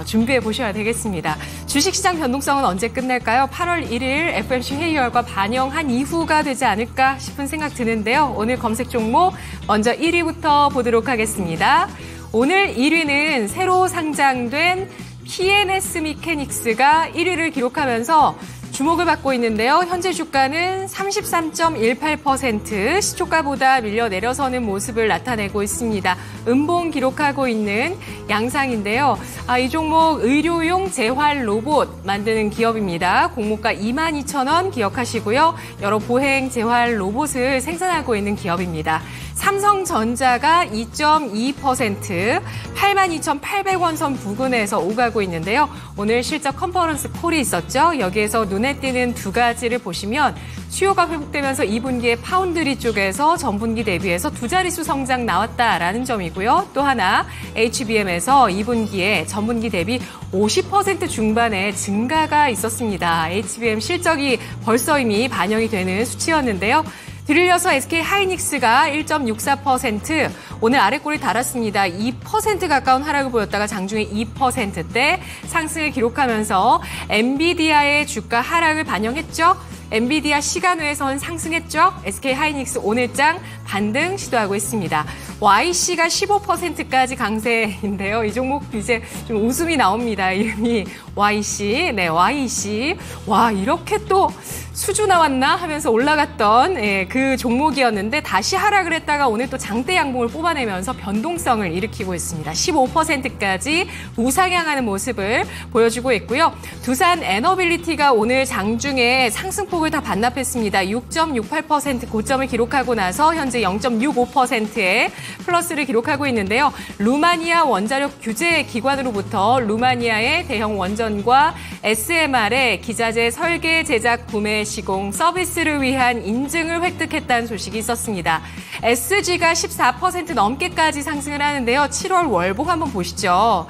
준비해 보셔야 되겠습니다. 주식시장 변동성은 언제 끝날까요? 8월 1일 FOMC 회의 결과 반영한 이후가 되지 않을까 싶은 생각 드는데요. 오늘 검색 종목 먼저 1위부터 보도록 하겠습니다. 오늘 1위는 새로 상장된 PNS 미케닉스가 1위를 기록하면서 주목을 받고 있는데요. 현재 주가는 33.18% 시초가보다 밀려 내려서는 모습을 나타내고 있습니다. 음봉 기록하고 있는 양상인데요. 이 종목 의료용 재활 로봇 만드는 기업입니다. 공모가 22,000원 기억하시고요. 여러 보행 재활 로봇을 생산하고 있는 기업입니다. 삼성전자가 2.2%, 82,800원 선 부근에서 오가고 있는데요. 오늘 실적 컨퍼런스 콜이 있었죠. 여기에서 눈에 띄는 두 가지를 보시면 수요가 회복되면서 2분기에 파운드리 쪽에서 전분기 대비해서 두 자릿수 성장 나왔다라는 점이고요. 또 하나 HBM에서 2분기에 전분기 대비 50% 중반의 증가가 있었습니다. HBM 실적이 벌써 이미 반영이 되는 수치였는데요. 들이려서 SK 하이닉스가 1.64%, 오늘 아래꼬리 달았습니다. 2% 가까운 하락을 보였다가 장중에 2%대 상승을 기록하면서 엔비디아의 주가 하락을 반영했죠. 엔비디아 시간외에선 상승했죠. SK 하이닉스 오늘장 반등 시도하고 있습니다. YC가 15%까지 강세인데요. 이 종목 이제 좀 웃음이 나옵니다. 이름이 YC. 네, YC. 와, 이렇게 또 수주 나왔나 하면서 올라갔던 그 종목이었는데 다시 하락을 했다가 오늘 또 장대 양봉을 뽑아내면서 변동성을 일으키고 있습니다. 15%까지 우상향하는 모습을 보여주고 있고요. 두산 에너빌리티가 오늘 장중에 상승폭을 다 반납했습니다. 6.68% 고점을 기록하고 나서 현재 0.65%의 플러스를 기록하고 있는데요. 루마니아 원자력 규제 기관으로부터 루마니아의 대형 원전과 SMR의 기자재 설계, 제작, 구매, 시공, 서비스를 위한 인증을 획득했다는 소식이 있었습니다. SG가 14% 넘게까지 상승을 하는데요. 7월 월봉 한번 보시죠.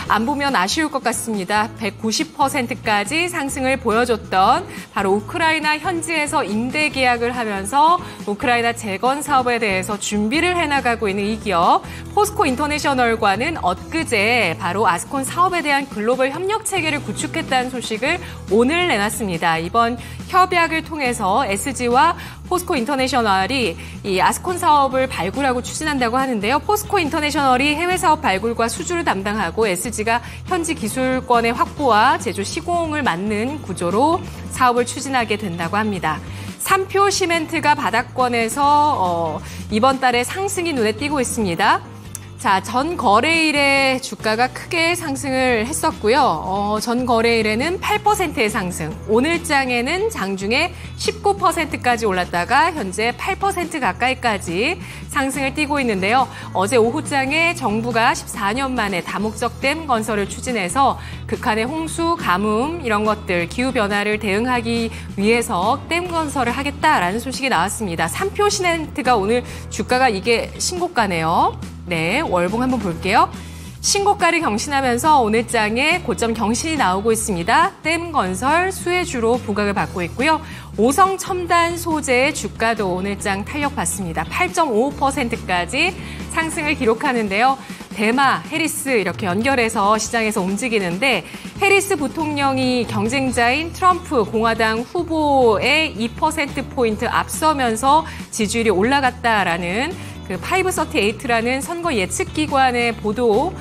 안 보면 아쉬울 것 같습니다. 190%까지 상승을 보여줬던 바로 우크라이나 현지에서 임대 계약을 하면서 우크라이나 재건 사업에 대해서 준비를 해나가고 있는 이 기업 포스코 인터내셔널과는 엊그제 바로 아스콘 사업에 대한 글로벌 협력 체계를 구축했다는 소식을 오늘 내놨습니다. 이번 협약을 통해서 SG와 포스코 인터내셔널이 이 아스콘 사업을 발굴하고 추진한다고 하는데요. 포스코 인터내셔널이 해외 사업 발굴과 수주를 담당하고 SG가 현지 기술권의 확보와 제조 시공을 맡는 구조로 사업을 추진하게 된다고 합니다. 삼표 시멘트가 바닥권에서 이번 달에 상승이 눈에 띄고 있습니다. 자, 전 거래일에 주가가 크게 상승을 했었고요. 전 거래일에는 8%의 상승, 오늘장에는 장중에 19%까지 올랐다가 현재 8% 가까이까지 상승을 띠고 있는데요. 어제 오후장에 정부가 14년 만에 다목적 댐 건설을 추진해서 극한의 홍수, 가뭄 이런 것들, 기후변화를 대응하기 위해서 댐 건설을 하겠다라는 소식이 나왔습니다. 삼표 시멘트가 오늘 주가가 이게 신고가네요. 네, 월봉 한번 볼게요. 신고가를 경신하면서 오늘장에 고점 경신이 나오고 있습니다. 댐 건설 수혜주로 부각을 받고 있고요. 오성 첨단 소재의 주가도 오늘장 탄력받습니다. 8.55%까지 상승을 기록하는데요. 대마, 해리스 이렇게 연결해서 시장에서 움직이는데 해리스 부통령이 경쟁자인 트럼프 공화당 후보의 2%포인트 앞서면서 지지율이 올라갔다라는 그 538라는 선거 예측 기관의 보도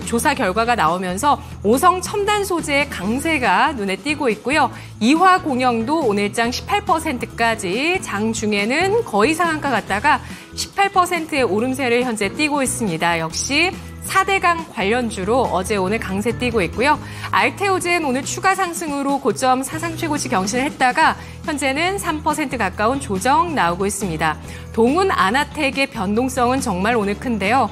조사 결과가 나오면서 오성 첨단 소재의 강세가 눈에 띄고 있고요. 이화 공영도 오늘장 18%까지 장중에는 거의 상한가 갔다가 18%의 오름세를 현재 띄고 있습니다. 역시 4대강 관련주로 어제 오늘 강세 띄고 있고요. 알테오젠 오늘 추가 상승으로 고점 사상 최고치 경신을 했다가 현재는 3% 가까운 조정 나오고 있습니다. 동훈 아나텍의 변동성은 정말 오늘 큰데요.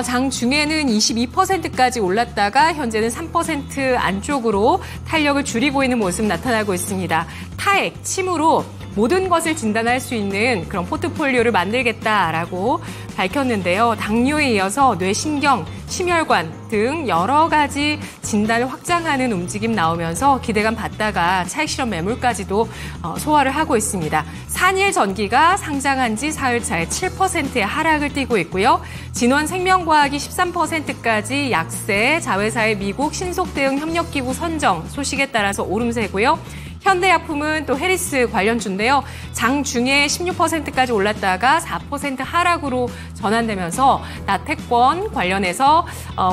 장중에는 22%까지 올랐다가 현재는 3% 안쪽으로 탄력을 줄이고 있는 모습 나타나고 있습니다. 타액, 침으로 모든 것을 진단할 수 있는 그런 포트폴리오를 만들겠다라고 밝혔는데요. 당뇨에 이어서 뇌신경, 심혈관 등 여러 가지 진단을 확장하는 움직임 나오면서 기대감 받다가 차익 실현 매물까지도 소화를 하고 있습니다. 산일전기가 상장한 지 사흘 차에 7%의 하락을 띠고 있고요. 진원생명과학이 13%까지 약세, 자회사의 미국 신속대응 협력기구 선정 소식에 따라서 오름세고요. 현대약품은 또 해리스 관련주인데요. 장중에 16%까지 올랐다가 4% 하락으로 전환되면서 나태권 관련해서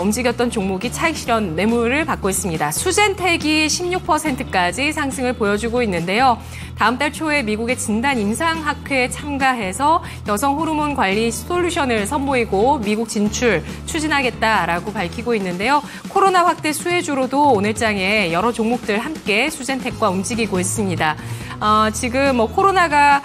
움직였던 종목이 차익 실현 매물을 받고 있습니다. 수젠텍이 16%까지 상승을 보여주고 있는데요. 다음 달 초에 미국의 진단 임상학회에 참가해서 여성 호르몬 관리 솔루션을 선보이고 미국 진출 추진하겠다라고 밝히고 있는데요. 코로나 확대 수혜주로도 오늘장에 여러 종목들 함께 수젠텍과 움직이고 있습니다. 지금 코로나가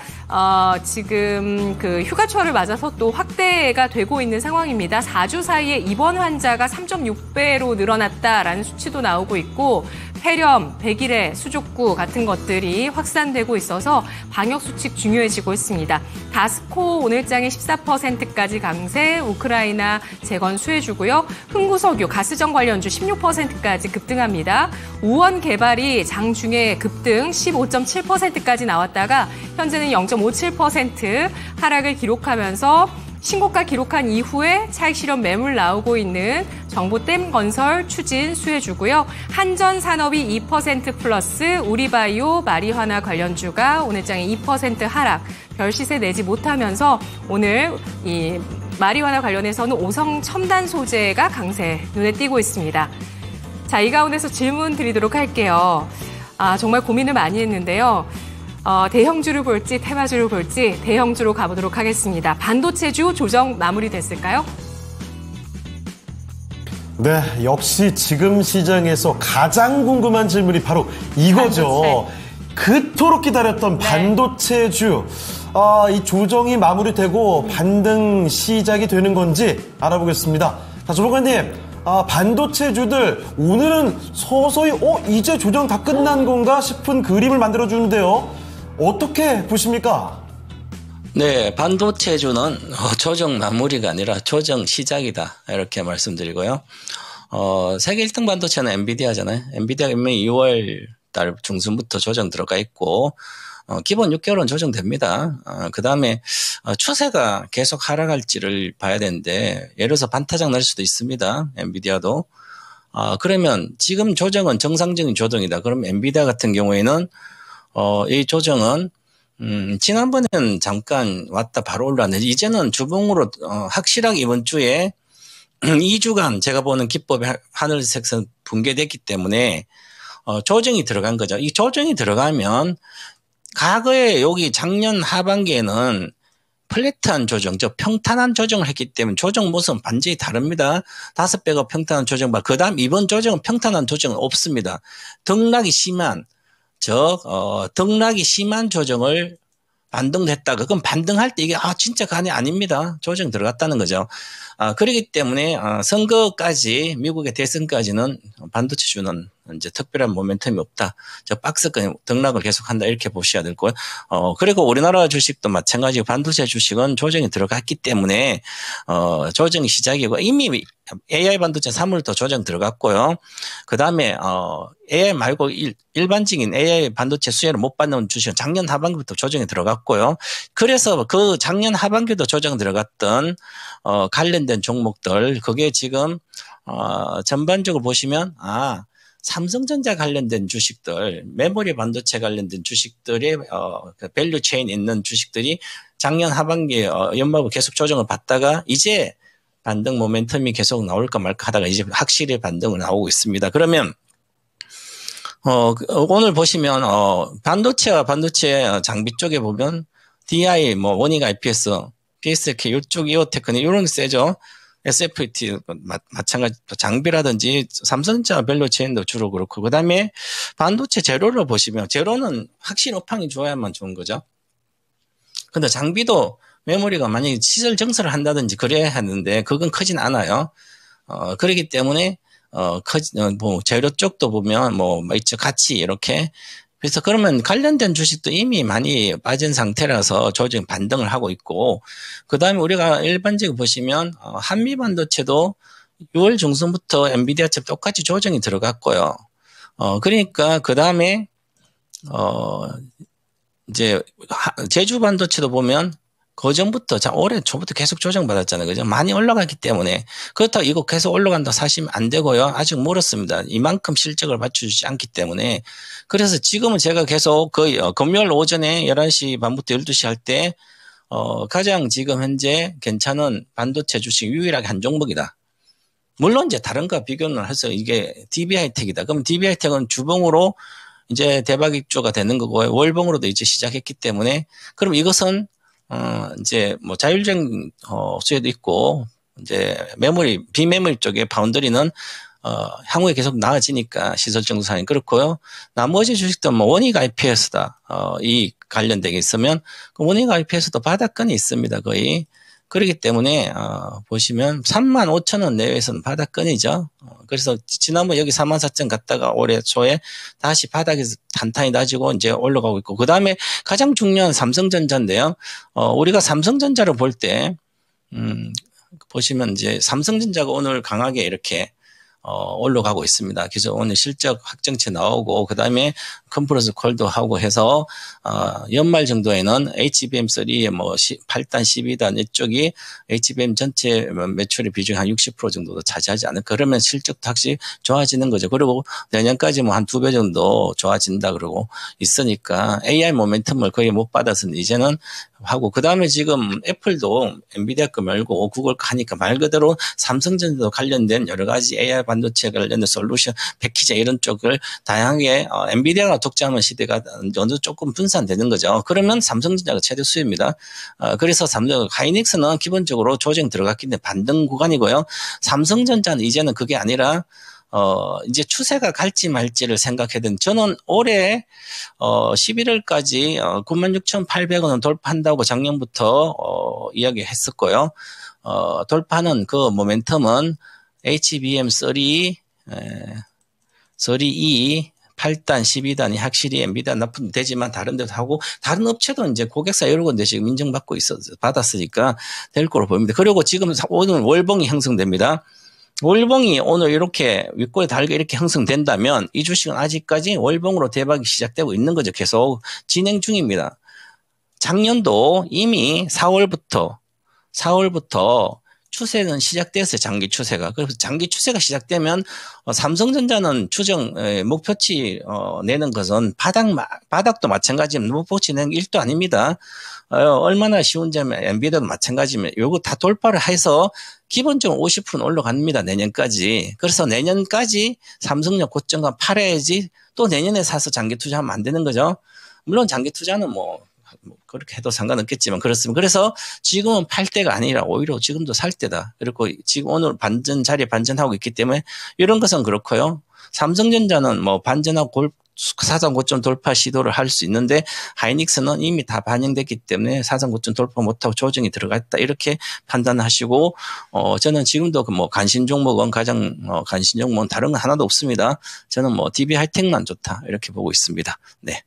지금 그 휴가철을 맞아서 또 확대가 되고 있는 상황입니다. 4주 사이에 입원 환자가 3.6배로 늘어났다라는 수치도 나오고 있고 폐렴, 백일해, 수족구 같은 것들이 확산되고 있어서 방역수칙 중요해지고 있습니다. 다스코 오늘장에 14%까지 강세, 우크라이나 재건 수혜주고요. 흥구석유, 가스정 관련주 16%까지 급등합니다. 우원개발이 장중에 급등 15.7%까지 나왔다가 현재는 0.57% 하락을 기록하면서 신고가 기록한 이후에 차익 실현 매물 나오고 있는 정보댐 건설 추진 수혜주고요. 한전산업이 2% 플러스, 우리바이오, 마리화나 관련주가 오늘장에 2% 하락, 별 시세 내지 못하면서 오늘 이 마리화나 관련해서는 오성 첨단 소재가 강세 눈에 띄고 있습니다. 자, 이 가운데서 질문 드리도록 할게요. 정말 고민을 많이 했는데요. 대형주를 볼지 테마주를 볼지 대형주로 가보도록 하겠습니다. 반도체주 조정 마무리됐을까요? 네, 역시 지금 시장에서 가장 궁금한 질문이 바로 이거죠. 그토록 기다렸던 반도체주. 이 조정이 마무리되고 반등 시작이 되는 건지 알아보겠습니다. 자, 조봉관님. 반도체주들 오늘은 서서히 이제 조정 다 끝난 건가 싶은 그림을 만들어주는데요. 어떻게 보십니까? 네, 반도체주는 조정 마무리가 아니라 조정 시작이다 이렇게 말씀드리고요. 세계 1등 반도체는 엔비디아잖아요. 엔비디아가 이미 2월 달 중순부터 조정 들어가 있고 기본 6개월은 조정됩니다. 그 다음에 추세가 계속 하락할지를 봐야 되는데 예를 들어서 반타작 날 수도 있습니다. 엔비디아도. 그러면 지금 조정은 정상적인 조정이다. 그럼 엔비디아 같은 경우에는 이 조정은 지난번에는 잠깐 왔다 바로 올라왔는데 이제는 주봉으로 확실하게 이번 주에 2주간 제가 보는 기법의 하늘색선 붕괴됐기 때문에 조정이 들어간 거죠. 이 조정이 들어가면 과거에 여기 작년 하반기에는 플랫한 조정, 즉 평탄한 조정을 했기 때문에 조정 모습은 완전히 다릅니다. 5배가 평탄한 조정, 그 다음 이번 조정은 평탄한 조정은 없습니다. 등락이 심한 조정을 반등됐다. 그건 반등할 때 이게 진짜 간이 아닙니다. 조정 들어갔다는 거죠. 그렇기 때문에 선거까지 미국의 대선까지는 반도체주는 이제 특별한 모멘텀이 없다. 박스권 등락을 계속한다 이렇게 보셔야 될 거예요. 그리고 우리나라 주식도 마찬가지고 반도체 주식은 조정이 들어갔기 때문에 조정이 시작이고 이미 AI 반도체 3월부터 조정 들어갔고요. 그 다음에 AI 말고 일반적인 AI 반도체 수혜를 못 받는 주식은 작년 하반기부터 조정이 들어갔고요. 그래서 그 작년 하반기도 조정 들어갔던 관련된 종목들 그게 지금 전반적으로 보시면 삼성전자 관련된 주식들, 메모리 반도체 관련된 주식들의 그 밸류 체인 있는 주식들이 작년 하반기에 연말부터 계속 조정을 받다가 이제 반등 모멘텀이 계속 나올까 말까 하다가 이제 확실히 반등을 나오고 있습니다. 그러면 오늘 보시면 반도체와 반도체 장비 쪽에 보면 DI, 원익 IPS, PSK 이쪽 이오테크는 이런 게 세죠. SFT 마찬가지 장비라든지 삼성전자 밸류 체인도 주로 그렇고 그다음에 반도체 재료를 보시면 재료는 확실히 업황이 좋아야만 좋은 거죠. 근데 장비도 메모리가 만약에 시설 정설을 한다든지 그래야 하는데 그건 크진 않아요. 그렇기 때문에 재료 쪽도 보면 있죠. 같이 이렇게. 그래서 그러면 관련된 주식도 이미 많이 빠진 상태라서 조정 반등을 하고 있고, 그 다음에 우리가 일반적으로 보시면, 한미 반도체도 6월 중순부터 엔비디아처럼 똑같이 조정이 들어갔고요. 그러니까 그 다음에, 이제, 제주 반도체도 보면, 그 전부터, 올해 초부터 계속 조정받았잖아요. 그죠? 많이 올라갔기 때문에. 그렇다고 이거 계속 올라간다 사시면 안 되고요. 아직 멀었습니다. 이만큼 실적을 받쳐주지 않기 때문에. 그래서 지금은 제가 계속 거의 금요일 오전에 11시 반부터 12시 할 때, 가장 지금 현재 괜찮은 반도체 주식 유일하게 한 종목이다. 물론 이제 다른 거 비교는 해서 이게 DB하이텍이다. 그럼 DB하이텍은 주봉으로 이제 대박입주가 되는 거고요. 월봉으로도 이제 시작했기 때문에. 그럼 이것은 이제 자율주행 수혜도 있고 이제 메모리 비메모리 쪽에 바운더리는 향후에 계속 나아지니까 시설 정도상이 그렇고요. 나머지 주식도 원익 IPS다. 이 관련된 게 있으면 그 원익 IPS도 바닥권이 있습니다. 거의. 그렇기 때문에 보시면 35,000원 내외에서는 바닥권이죠. 그래서 지난번 여기 44,000 갔다가 올해 초에 다시 바닥에서 단단히 다지고 이제 올라가고 있고 그다음에 가장 중요한 삼성전자인데요. 우리가 삼성전자를 볼 때 보시면 이제 삼성전자가 오늘 강하게 이렇게 올라가고 있습니다. 그래서 오늘 실적 확정치 나오고 그다음에 컨퍼런스 콜도 하고 해서 연말 정도에는 HBM3의 8단, 12단 이쪽이 HBM 전체 매출의 비중이 한 60% 정도 차지하지 않을까. 그러면 실적도 확실히 좋아지는 거죠. 그리고 내년까지 한 2배 정도 좋아진다 그러고 있으니까 AI 모멘텀을 거의 못 받아서 이제는 하고 그다음에 지금 애플도 엔비디아 거 말고 구글 거 하니까 말 그대로 삼성전자도 관련된 여러 가지 AI 반도체 관련된 솔루션 패키지 이런 쪽을 다양하게 엔비디아가 독점하는 시대가 어느 조금 분산되는 거죠. 그러면 삼성전자가 최대 수혜입니다. 그래서 하이닉스는 기본적으로 조정 들어갔기 때문에 반등 구간이고요. 삼성전자는 이제는 그게 아니라 이제 추세가 갈지 말지를 생각해야 되는 저는 올해 11월까지 96,800원은 돌파한다고 작년부터 이야기했었고요. 돌파하는 그 모멘텀은 HBM3, 3E 8단, 12단이 확실히 엔비디아 납품 되지만 다른 데도 하고 다른 업체도 이제 고객사 여러 군데 지금 인정받고 받았으니까 될 거로 보입니다. 그리고 지금 오늘 월봉이 형성됩니다. 월봉이 오늘 이렇게 윗골에 달게 이렇게 형성된다면 이 주식은 아직까지 월봉으로 대박이 시작되고 있는 거죠. 계속 진행 중입니다. 작년도 이미 4월부터 추세는 시작됐어요. 장기 추세가. 그래서 장기 추세가 시작되면 삼성전자는 추정 목표치 내는 것은 바닥도 마찬가지입니다. 목표치 내는 게 1도 아닙니다. 얼마나 쉬운지 하면 엔비디아도 마찬가지입니다. 요거 다 돌파를 해서 기본적으로 50%는 올라갑니다. 내년까지. 그래서 내년까지 삼성력 고점가 팔아야지 또 내년에 사서 장기 투자하면 안 되는 거죠. 물론 장기 투자는 그렇게 해도 상관없겠지만 그렇습니다. 그래서 지금은 팔 때가 아니라 오히려 지금도 살 때다. 그리고 지금 오늘 자리에 반전하고 있기 때문에 이런 것은 그렇고요. 삼성전자는 반전하고 사상 고점 돌파 시도를 할 수 있는데 하이닉스는 이미 다 반영됐기 때문에 사상 고점 돌파 못하고 조정이 들어갔다 이렇게 판단하시고 저는 지금도 간신 종목은 가장 간신 종목은 다른 건 하나도 없습니다. 저는 DB하이텍만 좋다 이렇게 보고 있습니다. 네.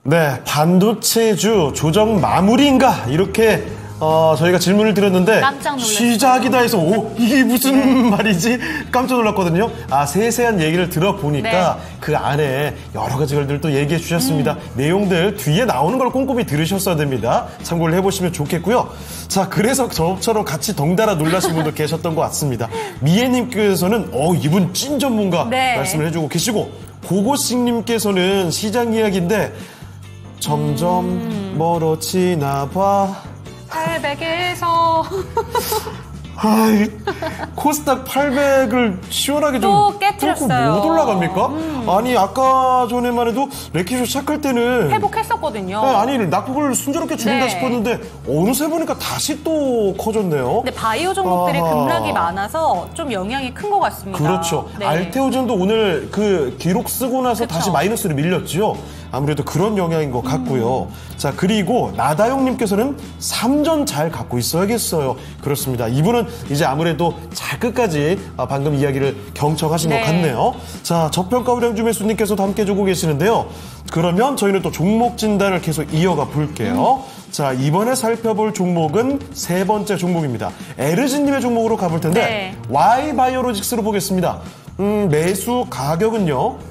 네, 반도체주 조정 마무리인가 이렇게 저희가 질문을 드렸는데 깜짝 놀랐어요. 시작이다 해서 이게 무슨 말이지? 깜짝 놀랐거든요. 세세한 얘기를 들어보니까 그 안에 여러 가지 걸들 또 얘기해 주셨습니다. 내용들 뒤에 나오는 걸 꼼꼼히 들으셨어야 됩니다. 참고를 해보시면 좋겠고요. 자, 그래서 저처럼 같이 덩달아 놀라신 분도 계셨던 것 같습니다. 미애님께서는 이분 찐 전문가 말씀을 해주고 계시고, 고고식님께서는 시장 이야기인데 점점 멀어지나 봐. 800에서 코스닥 800을 시원하게 또 좀 깨트렸어요. 못 올라갑니까? 아니, 아까 전에만 해도 레키쇼 시작할 때는 회복했었거든요. 아니, 낙폭을 순조롭게 줄인다 싶었는데 어느새 보니까 다시 또 커졌네요. 근데 바이오 종목들이 급락이 많아서 좀 영향이 큰 것 같습니다. 그렇죠. 알테오젠도 오늘 그 기록 쓰고 나서 다시 마이너스로 밀렸죠. 아무래도 그런 영향인 것 같고요. 자, 그리고 나다용님께서는 3전 잘 갖고 있어야겠어요. 그렇습니다. 이분은 이제 아무래도 잘 끝까지 방금 이야기를 경청하신 것 같네요. 자, 저평가 우량주 매수님께서도 함께 해주고 계시는데요. 그러면 저희는 또 종목 진단을 계속 이어가 볼게요. 자, 이번에 살펴볼 종목은 세 번째 종목입니다. 에르진님의 종목으로 가볼 텐데 Y바이오로직스로 보겠습니다. 매수 가격은요.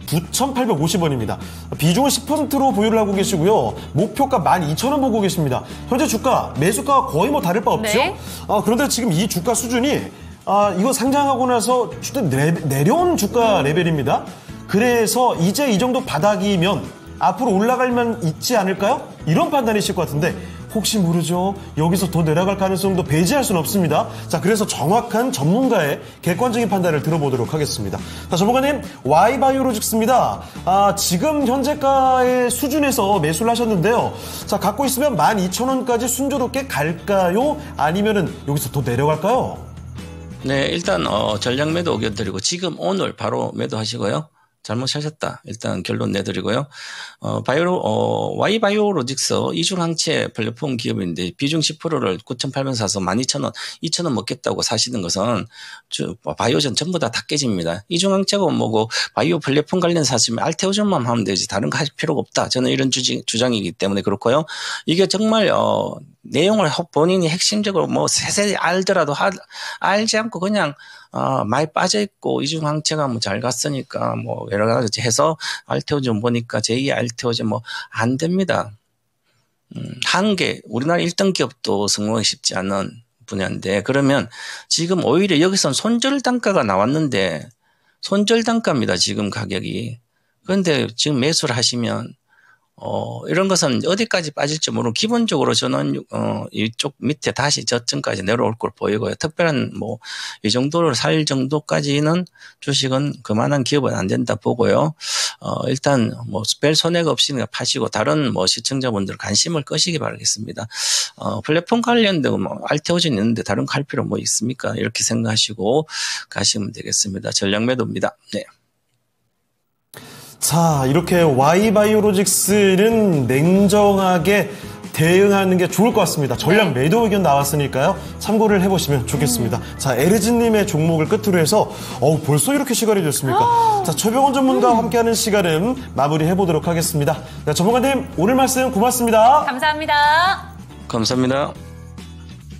9,850원입니다. 비중은 10%로 보유를 하고 계시고요. 목표가 12,000원 보고 계십니다. 현재 주가, 매수가가 거의 뭐 다를 바 없죠? 그런데 지금 이 주가 수준이 이거 상장하고 나서 내려온 주가 레벨입니다. 그래서 이제 이 정도 바닥이면 앞으로 올라갈만 있지 않을까요? 이런 판단이실 것 같은데 혹시 모르죠. 여기서 더 내려갈 가능성도 배제할 수는 없습니다. 자, 그래서 정확한 전문가의 객관적인 판단을 들어보도록 하겠습니다. 자, 전문가님, Y바이오로직스입니다. 지금 현재가의 수준에서 매수를 하셨는데요. 자, 갖고 있으면 12,000원까지 순조롭게 갈까요? 아니면은 여기서 더 내려갈까요? 네, 일단 전량 매도 의견 드리고 지금 오늘 바로 매도하시고요. 잘못하셨다. 일단 결론 내드리고요. Y바이오로직스 이중항체 플랫폼 기업인데 비중 10%를 9,800원 사서 12,000원, 2,000원 먹겠다고 사시는 것은 바이오전 전부 다 깨집니다. 이중항체고 뭐고 바이오 플랫폼 관련 사시면 알테오전만 하면 되지 다른 거 할 필요가 없다. 저는 이런 주장이기 때문에 그렇고요. 이게 정말 내용을 본인이 핵심적으로 뭐 세세히 알더라도 알지 않고 그냥 많이 빠져있고 이중항체가 뭐 잘 갔으니까 뭐 여러 가지 해서 알테오전 보니까 제2의 알테오전 뭐 안 됩니다. 한계 우리나라 1등 기업도 성공하기 쉽지 않은 분야인데 그러면 지금 오히려 여기선 손절 단가가 나왔는데 손절 단가입니다. 지금 가격이. 그런데 지금 매수를 하시면 이런 것은 어디까지 빠질지 모르고 기본적으로 저는 이쪽 밑에 다시 저점까지 내려올 걸 보이고요. 특별한 뭐 이 정도를 살 정도까지는 주식은 그만한 기업은 안 된다 보고요. 일단 뭐 별 손해가 없이 파시고 다른 뭐 시청자분들 관심을 끄시기 바라겠습니다. 플랫폼 관련된 뭐 알테오진 있는데 다른 거 할 필요 뭐 있습니까? 이렇게 생각하시고 가시면 되겠습니다. 전략 매도입니다. 네. 자, 이렇게 Y바이오로직스는 냉정하게 대응하는 게 좋을 것 같습니다. 전략 매도 의견 나왔으니까요. 참고를 해보시면 좋겠습니다. 자, 에르진님의 종목을 끝으로 해서 벌써 이렇게 시간이 됐습니까? 자, 최병원 전문가와 함께하는 시간은 마무리해보도록 하겠습니다. 네, 전문가님, 오늘 말씀 고맙습니다. 감사합니다. 감사합니다.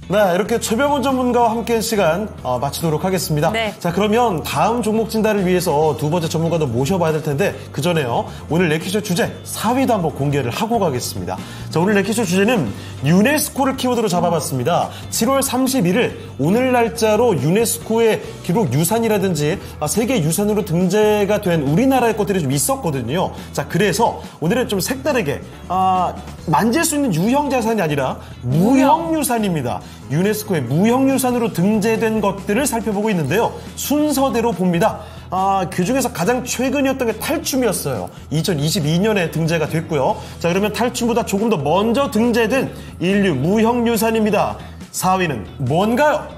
네, 이렇게 최병원 전문가와 함께한 시간 마치도록 하겠습니다. 네. 자, 그러면 다음 종목 진단을 위해서 두 번째 전문가도 모셔봐야 될 텐데 그 전에요. 오늘 레키쇼 주제 4위도 한번 공개를 하고 가겠습니다. 자, 오늘 레키쇼 주제는 유네스코를 키워드로 잡아봤습니다. 7월 31일 오늘 날짜로 유네스코의 기록 유산이라든지 세계 유산으로 등재가 된 우리나라의 것들이 좀 있었거든요. 자, 그래서 오늘은 좀 색다르게 만질 수 있는 유형 자산이 아니라 무형 유산입니다. 유네스코의 무형유산으로 등재된 것들을 살펴보고 있는데요. 순서대로 봅니다. 그중에서 가장 최근이었던 게 탈춤이었어요. 2022년에 등재가 됐고요. 자, 그러면 탈춤보다 조금 더 먼저 등재된 인류 무형유산입니다. 4위는 뭔가요?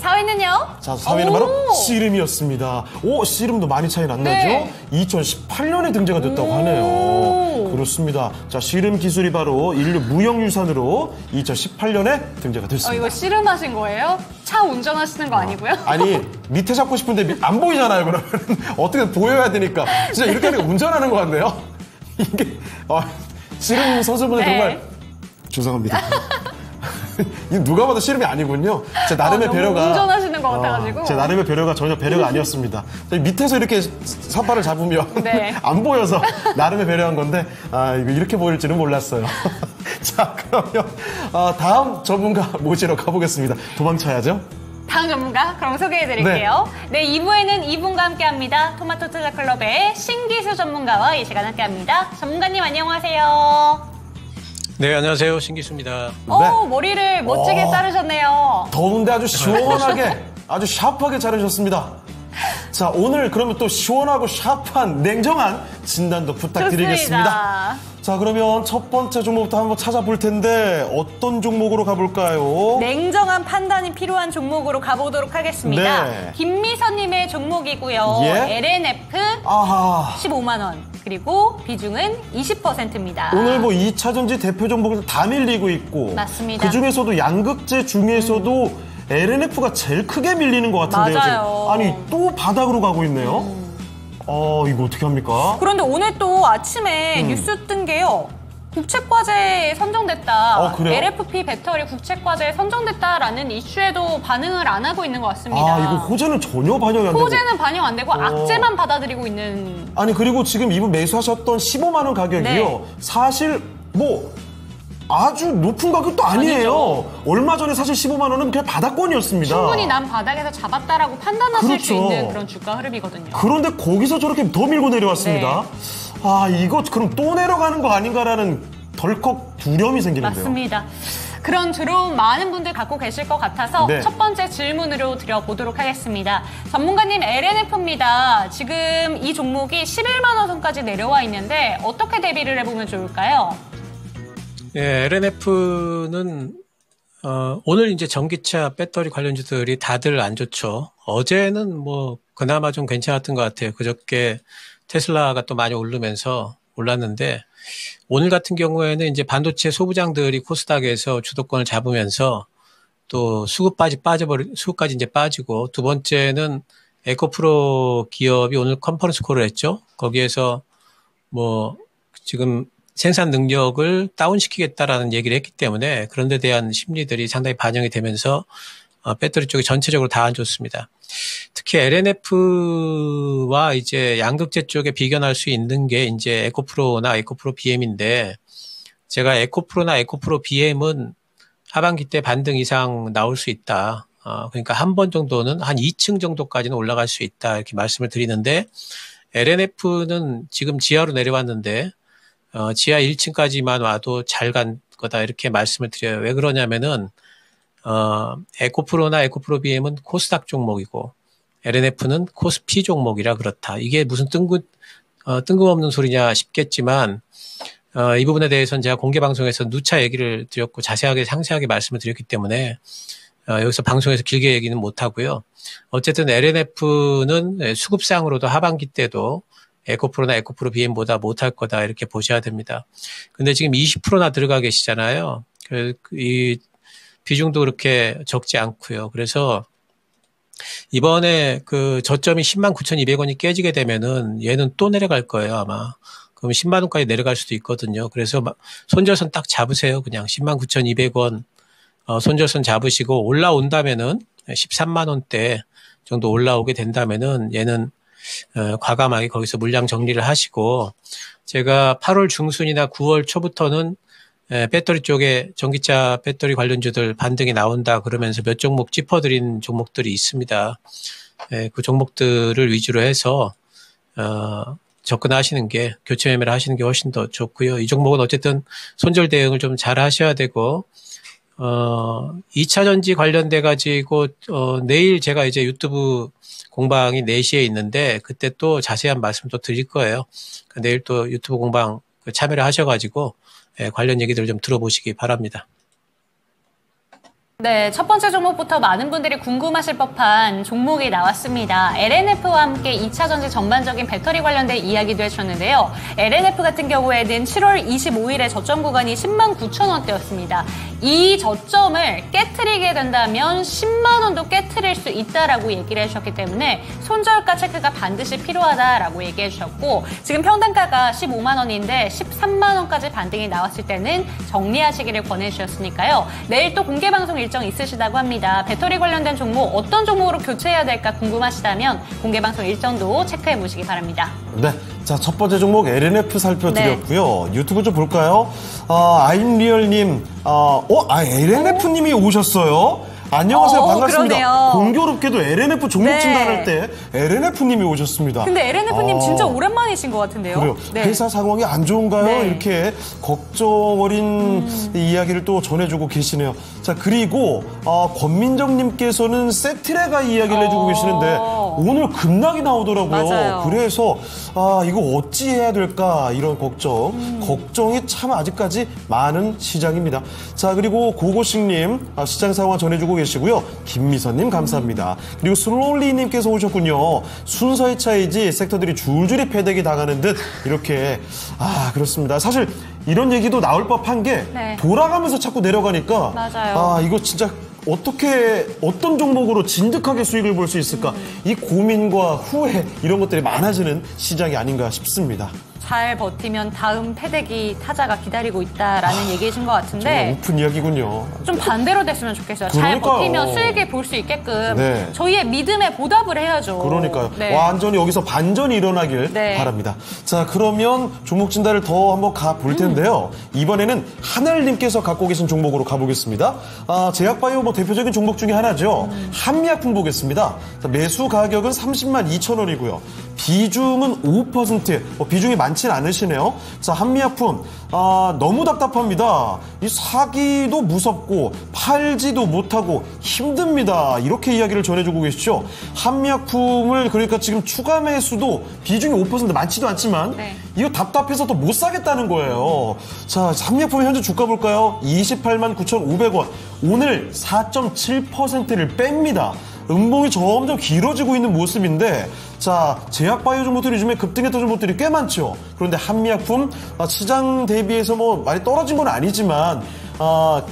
4위는요? 자, 4위는 바로 씨름이었습니다. 씨름도 많이 차이 안 나죠? 네. 2018년에 등재가 됐다고 하네요. 그렇습니다. 자, 씨름 기술이 바로 인류 무형유산으로 2018년에 등재가 됐습니다. 이거 씨름하신 거예요? 차 운전하시는 거 아니고요? 아니, 밑에 잡고 싶은데 안 보이잖아요, 그러면. 어떻게 보여야 되니까. 진짜 이렇게 하니까 운전하는 것 같네요. 이게, 씨름 선수분들 정말 죄송합니다. 이 누가 봐도 씨름이 아니군요. 제 나름의 너무 배려가 운전하시는 것 같아가지고. 제 나름의 배려가 전혀 배려가 아니었습니다. 밑에서 이렇게 삿발을 잡으면 네. 안 보여서 나름의 배려한 건데 이거 이렇게 보일 줄은 몰랐어요. 자, 그러면 다음 전문가 모시러 가보겠습니다. 도망쳐야죠. 다음 전문가 그럼 소개해드릴게요. 네, 2부에는 이분과 함께합니다. 토마토 투자클럽의 신기수 전문가와 이 시간 함께합니다. 전문가님 안녕하세요. 네, 안녕하세요. 신기수입니다. 머리를 멋지게 자르셨네요. 더운데 아주 시원하게 아주 샤프하게 자르셨습니다. 자, 오늘 그러면 또 시원하고 샤프한 냉정한 진단도 부탁드리겠습니다. 좋습니다. 자, 그러면 첫 번째 종목부터 한번 찾아볼 텐데 어떤 종목으로 가볼까요? 냉정한 판단이 필요한 종목으로 가보도록 하겠습니다. 네. 김미선님의 종목이고요. 예? LNF 아하. 15만 원. 그리고 비중은 20%입니다. 오늘 뭐 2차전지 대표 종목들 다 밀리고 있고 맞습니다. 그중에서도 양극재 중에서도 LNF가 제일 크게 밀리는 것 같은데요. 맞아요. 지금. 아니 또 바닥으로 가고 있네요. 이거 어떻게 합니까? 그런데 오늘 또 아침에 뉴스 뜬 게요. 국책과제에 선정됐다. 그래요? LFP 배터리 국책과제에 선정됐다라는 이슈에도 반응을 안 하고 있는 것 같습니다. 이거 호재는 전혀 반영이 안 되고. 호재는 반영 안 되고 악재만 받아들이고 있는. 아니 그리고 지금 이분 매수하셨던 15만 원 가격이요. 네. 사실 뭐 아주 높은 가격도 아니에요. 아니죠. 얼마 전에 사실 15만 원은 그냥 바닥권이었습니다. 충분히 난 바닥에서 잡았다라고 판단하실 수 그렇죠. 있는 그런 주가 흐름이거든요. 그런데 거기서 저렇게 더 밀고 내려왔습니다. 이거 그럼 또 내려가는 거 아닌가라는 덜컥 두려움이 생기는데요. 맞습니다. 그런 두려움 많은 분들 갖고 계실 것 같아서 네. 첫 번째 질문으로 드려보도록 하겠습니다. 전문가님, LNF입니다. 지금 이 종목이 11만 원 선까지 내려와 있는데 어떻게 대비를 해보면 좋을까요? 네, LNF는 오늘 이제 전기차 배터리 관련주들이 다들 안 좋죠. 어제는 뭐 그나마 좀 괜찮았던 것 같아요. 그저께 테슬라가 또 많이 오르면서 올랐는데 오늘 같은 경우에는 이제 반도체 소부장들이 코스닥에서 주도권을 잡으면서 또 수급까지 이제 빠지고 두 번째는 에코프로 기업이 오늘 컨퍼런스 콜을 했죠. 거기에서 뭐 지금 생산 능력을 다운시키겠다라는 얘기를 했기 때문에 그런 데 대한 심리들이 상당히 반영이 되면서 배터리 쪽이 전체적으로 다 안 좋습니다. 특히 LNF와 이제 양극재 쪽에 비견할 수 있는 게 이제 에코프로나 에코프로 BM인데 제가 에코프로나 에코프로 BM은 하반기 때 반등 이상 나올 수 있다. 그러니까 한 번 정도는 한 2층 정도까지는 올라갈 수 있다. 이렇게 말씀을 드리는데 LNF는 지금 지하로 내려왔는데 지하 1층까지만 와도 잘 간 거다. 이렇게 말씀을 드려요. 왜 그러냐면은 에코프로나 에코프로 BM은 코스닥 종목이고 LNF는 코스피 종목이라 그렇다. 이게 무슨 뜬금없는 소리냐 싶겠지만 이 부분에 대해서는 제가 공개 방송에서 누차 얘기를 드렸고 자세하게 상세하게 말씀을 드렸기 때문에 여기서 방송에서 길게 얘기는 못 하고요. 어쨌든 LNF는 수급상으로도 하반기 때도 에코프로나 에코프로 BM보다 못할 거다 이렇게 보셔야 됩니다. 근데 지금 20%나 들어가 계시잖아요. 이 비중도 그렇게 적지 않고요. 그래서 이번에 그 저점이 109,200원이 깨지게 되면은 얘는 또 내려갈 거예요, 아마. 그럼 10만 원까지 내려갈 수도 있거든요. 그래서 손절선 딱 잡으세요. 그냥 109,200원 손절선 잡으시고 올라온다면은 13만 원대 정도 올라오게 된다면은 얘는 과감하게 거기서 물량 정리를 하시고 제가 8월 중순이나 9월 초부터는 배터리 쪽에 전기차 배터리 관련주들 반등이 나온다 그러면서 몇 종목 짚어드린 종목들이 있습니다. 그 종목들을 위주로 해서 접근하시는 게 교체 매매를 하시는 게 훨씬 더 좋고요. 이 종목은 어쨌든 손절 대응을 좀 잘 하셔야 되고 2차 전지 관련돼 가지고 내일 제가 이제 유튜브 공방이 4시에 있는데 그때 또 자세한 말씀 또 드릴 거예요. 내일 또 유튜브 공방 참여를 하셔가지고 관련 얘기들 좀 들어보시기 바랍니다. 네, 첫 번째 종목부터 많은 분들이 궁금하실 법한 종목이 나왔습니다. LNF와 함께 2차 전지 전반적인 배터리 관련된 이야기도 해주셨는데요. LNF 같은 경우에는 7월 25일에 저점 구간이 10만 9천 원대였습니다. 이 저점을 깨트리게 된다면 10만 원도 깨트릴 수 있다라고 얘기를 해주셨기 때문에 손절가 체크가 반드시 필요하다라고 얘기해 주셨고, 지금 평단가가 15만 원인데 13만 원까지 반등이 나왔을 때는 정리하시기를 권해주셨으니까요. 내일 또 공개 방송 일정 있으시다고 합니다. 배터리 관련된 종목 어떤 종목으로 교체해야 될까 궁금하시다면 공개 방송 일정도 체크해 보시기 바랍니다. 네. 자, 첫 번째 종목 LNF 살펴드렸고요. 네. 유튜브 좀 볼까요? 아임리얼님, LNF님이 오셨어요? 안녕하세요. 반갑습니다. 그러네요. 공교롭게도 LNF 종목 네. 진단할 때 LNF님이 오셨습니다. 근데 LNF님 진짜 오랜만이신 것 같은데요? 그래요. 네. 회사 상황이 안 좋은가요? 네. 이렇게 걱정 어린 이야기를 또 전해주고 계시네요. 자, 그리고 권민정님께서는 세트레가 이야기를 해주고 계시는데 오늘 급락이 나오더라고요. 맞아요. 그래서 이거 어찌 해야 될까 이런 걱정이 참 아직까지 많은 시장입니다. 자, 그리고 고고식님 시장 상황 전해주고 계시고요. 김미선님 감사합니다. 그리고 슬로울리님께서 오셨군요. 순서의 차이지 섹터들이 줄줄이 패대기 당하는 듯 이렇게 그렇습니다. 사실 이런 얘기도 나올 법한 게 네. 돌아가면서 자꾸 내려가니까 맞아요. 이거 진짜 어떤 종목으로 진득하게 수익을 볼 수 있을까 이 고민과 후회 이런 것들이 많아지는 시장이 아닌가 싶습니다. 잘 버티면 다음 패대기 타자가 기다리고 있다라는 얘기이신 것 같은데 정말 우픈 이야기군요. 좀 반대로 됐으면 좋겠어요. 잘 그러니까요. 버티면 수익을 볼 수 있게끔 네. 저희의 믿음에 보답을 해야죠. 그러니까요. 네. 완전히 여기서 반전이 일어나길 네. 바랍니다. 자, 그러면 종목 진단을 더 한번 가볼 텐데요. 이번에는 하늘님께서 갖고 계신 종목으로 가보겠습니다. 제약바이오 대표적인 종목 중에 하나죠. 한미약품 보겠습니다. 자, 매수 가격은 30만 2천 원이고요. 비중은 5%. 비중이 많진 않으시네요. 자, 한미약품 너무 답답합니다. 이 사기도 무섭고 팔지도 못하고 힘듭니다. 이렇게 이야기를 전해주고 계시죠. 한미약품을 그러니까 지금 추가 매수도 비중이 5% 많지도 않지만 네. 이거 답답해서 더 못 사겠다는 거예요. 자, 한미약품의 현재 주가 볼까요? 28만 9,500원. 오늘 4.7%를 뺍니다. 음봉이 점점 길어지고 있는 모습인데, 자, 제약바이오 종목들이 요즘에 급등했던 종목들이 꽤 많죠. 그런데 한미약품 시장 대비해서 많이 떨어진 건 아니지만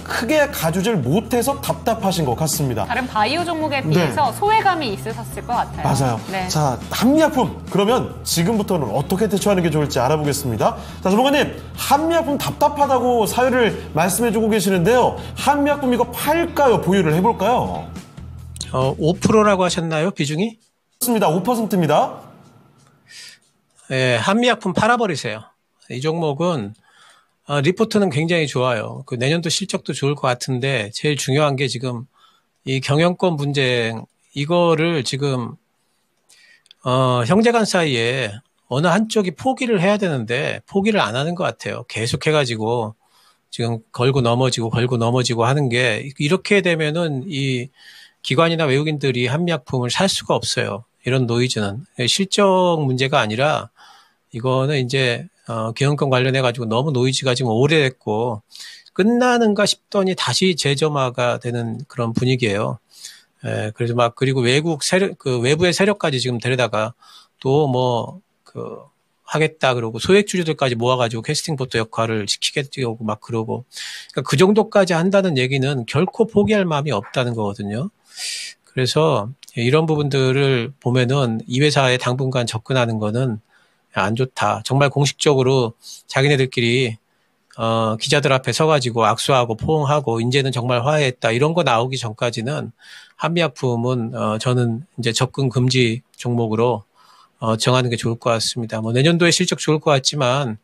크게 가주질 못해서 답답하신 것 같습니다. 다른 바이오 종목에 비해서 소외감이 있으셨을 것 같아요. 맞아요. 네. 자, 한미약품 그러면 지금부터는 어떻게 대처하는 게 좋을지 알아보겠습니다. 자, 전문가님, 한미약품 답답하다고 사유를 말씀해주고 계시는데요. 한미약품 이거 팔까요? 보유를 해볼까요? 5%라고 하셨나요? 비중이? 그렇습니다. 5%입니다. 예, 한미약품 팔아버리세요. 이 종목은 리포트는 굉장히 좋아요. 그 내년도 실적도 좋을 것 같은데 제일 중요한 게 지금 이 경영권 분쟁 이거를 지금 형제간 사이에 어느 한쪽이 포기를 해야 되는데 포기를 안 하는 것 같아요. 계속 해가지고 지금 걸고 넘어지고 하는 게 이렇게 되면은 이 기관이나 외국인들이 한미약품을 살 수가 없어요. 이런 노이즈는 실적 문제가 아니라 이거는 이제 경영권 관련해가지고 너무 노이즈가 지금 오래됐고 끝나는가 싶더니 다시 재점화가 되는 그런 분위기예요. 그래서 그리고 외국 세력, 외부의 세력까지 지금 데려다가 또 하겠다 그러고 소액주주들까지 모아가지고 캐스팅 보트 역할을 시키겠다고 그러고 그러니까 그 정도까지 한다는 얘기는 결코 포기할 마음이 없다는 거거든요. 그래서 이런 부분들을 보면은 이 회사에 당분간 접근하는 거는 안 좋다. 정말 공식적으로 자기네들끼리 기자들 앞에 서가지고 악수하고 포옹하고 이제는 정말 화해했다 이런 거 나오기 전까지는 한미약품은 저는 이제 접근 금지 종목으로 정하는 게 좋을 것 같습니다. 내년도에 실적 좋을 것 같지만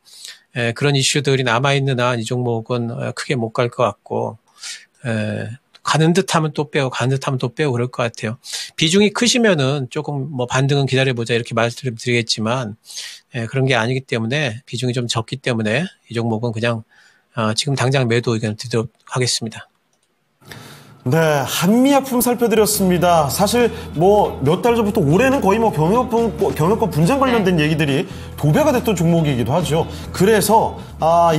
그런 이슈들이 남아있는 한 이 종목은 크게 못 갈 것 같고 가는 듯하면 또 빼고 가는 듯하면 또 빼고 그럴 것 같아요. 비중이 크시면은 조금 반등은 기다려보자 이렇게 말씀드리겠지만 그런 게 아니기 때문에 비중이 좀 적기 때문에 이 종목은 그냥 지금 당장 매도 의견을 드리도록 하겠습니다. 네, 한미약품 살펴드렸습니다. 사실 뭐 몇 달 전부터 올해는 거의 뭐 경영권 분쟁 관련된 얘기들이 도배가 됐던 종목이기도 하죠. 그래서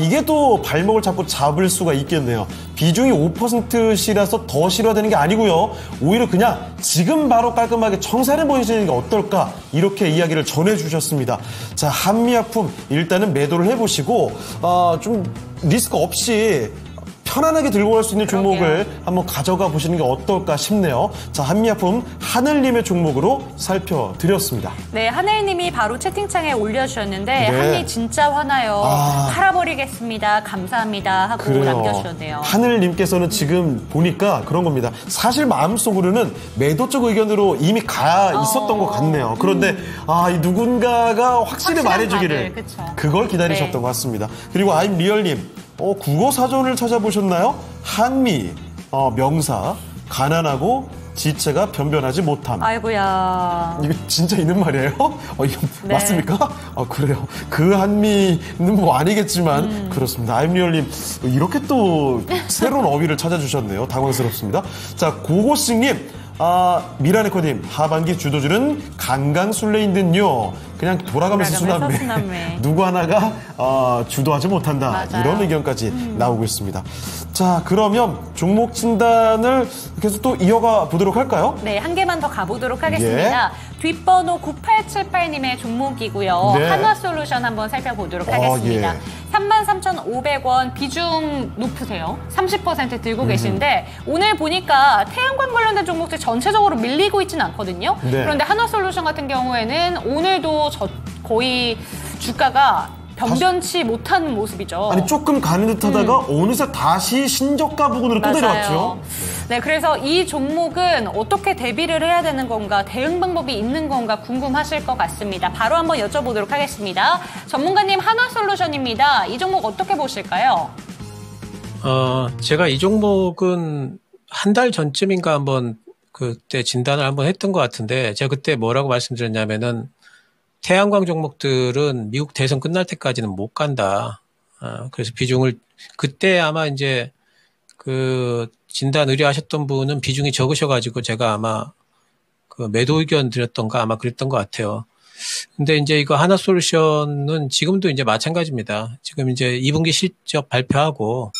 이게 또 발목을 자꾸 잡을 수가 있겠네요. 비중이 5%시라서 더 실어되는 게 아니고요. 오히려 그냥 지금 바로 깔끔하게 청산해 보시는 게 어떨까 이렇게 이야기를 전해주셨습니다. 자, 한미약품 일단은 매도를 해보시고 좀 리스크 없이 편안하게 들고 갈 수 있는 종목을 한번 가져가 보시는 게 어떨까 싶네요. 자, 한미약품 하늘님의 종목으로 살펴드렸습니다. 네, 하늘님이 바로 채팅창에 올려주셨는데 네. 한이 진짜 화나요. 팔아버리겠습니다. 감사합니다 하고 그래요. 남겨주셨네요. 하늘님께서는 지금 보니까 그런 겁니다. 사실 마음속으로는 매도적 의견으로 이미 가 있었던 것 같네요. 그런데 이 누군가가 확실히 말해주기를 그걸 기다리셨던 것 같습니다. 그리고 아임 리얼님. 국어 사전을 찾아보셨나요? 한미, 명사, 가난하고 지체가 변변하지 못함. 아이고야. 이거 진짜 있는 말이에요? 이거 맞습니까? 그래요. 그 한미는 뭐 아니겠지만 그렇습니다. 아임리얼님 이렇게 또 새로운 어휘를 찾아주셨네요. 당황스럽습니다. 자, 고고싱님. 미라네코님, 하반기 주도주는 강강술래인 듯요. 그냥 돌아가면서 수남매. 누구 하나가 주도하지 못한다. 맞아요. 이런 의견까지 나오고 있습니다. 자, 그러면 종목 진단을 계속 또 이어가 보도록 할까요? 네, 한 개만 더 가보도록 하겠습니다. 뒷번호 9878님의 종목이고요. 네. 한화솔루션 한번 살펴보도록 하겠습니다. 예. 33,500원 비중 높으세요. 30% 들고 계신데 오늘 보니까 태양광 관련된 종목들 전체적으로 밀리고 있지는 않거든요. 네. 그런데 한화솔루션 같은 경우에는 오늘도 거의 주가가 변변치 못한 모습이죠. 아니 조금 가는 듯하다가 어느새 다시 신저가 부근으로 또 내려왔죠. 네, 그래서 이 종목은 어떻게 대비를 해야 되는 건가, 대응 방법이 있는 건가 궁금하실 것 같습니다. 바로 한번 여쭤보도록 하겠습니다. 전문가님, 한화솔루션입니다. 이 종목 어떻게 보실까요? 제가 이 종목은 한 달 전쯤인가 한번 그때 진단을 한번 했던 것 같은데 제가 그때 뭐라고 말씀드렸냐면은 태양광 종목들은 미국 대선 끝날 때까지는 못 간다. 그래서 비중을 그때 아마 이제 그 진단 의뢰하셨던 분은 비중이 적으셔가지고 제가 아마 그 매도 의견 드렸던가 아마 그랬던 것 같아요. 근데 이제 이거 한화솔루션은 지금도 이제 마찬가지입니다. 지금 이제 2분기 실적 발표하고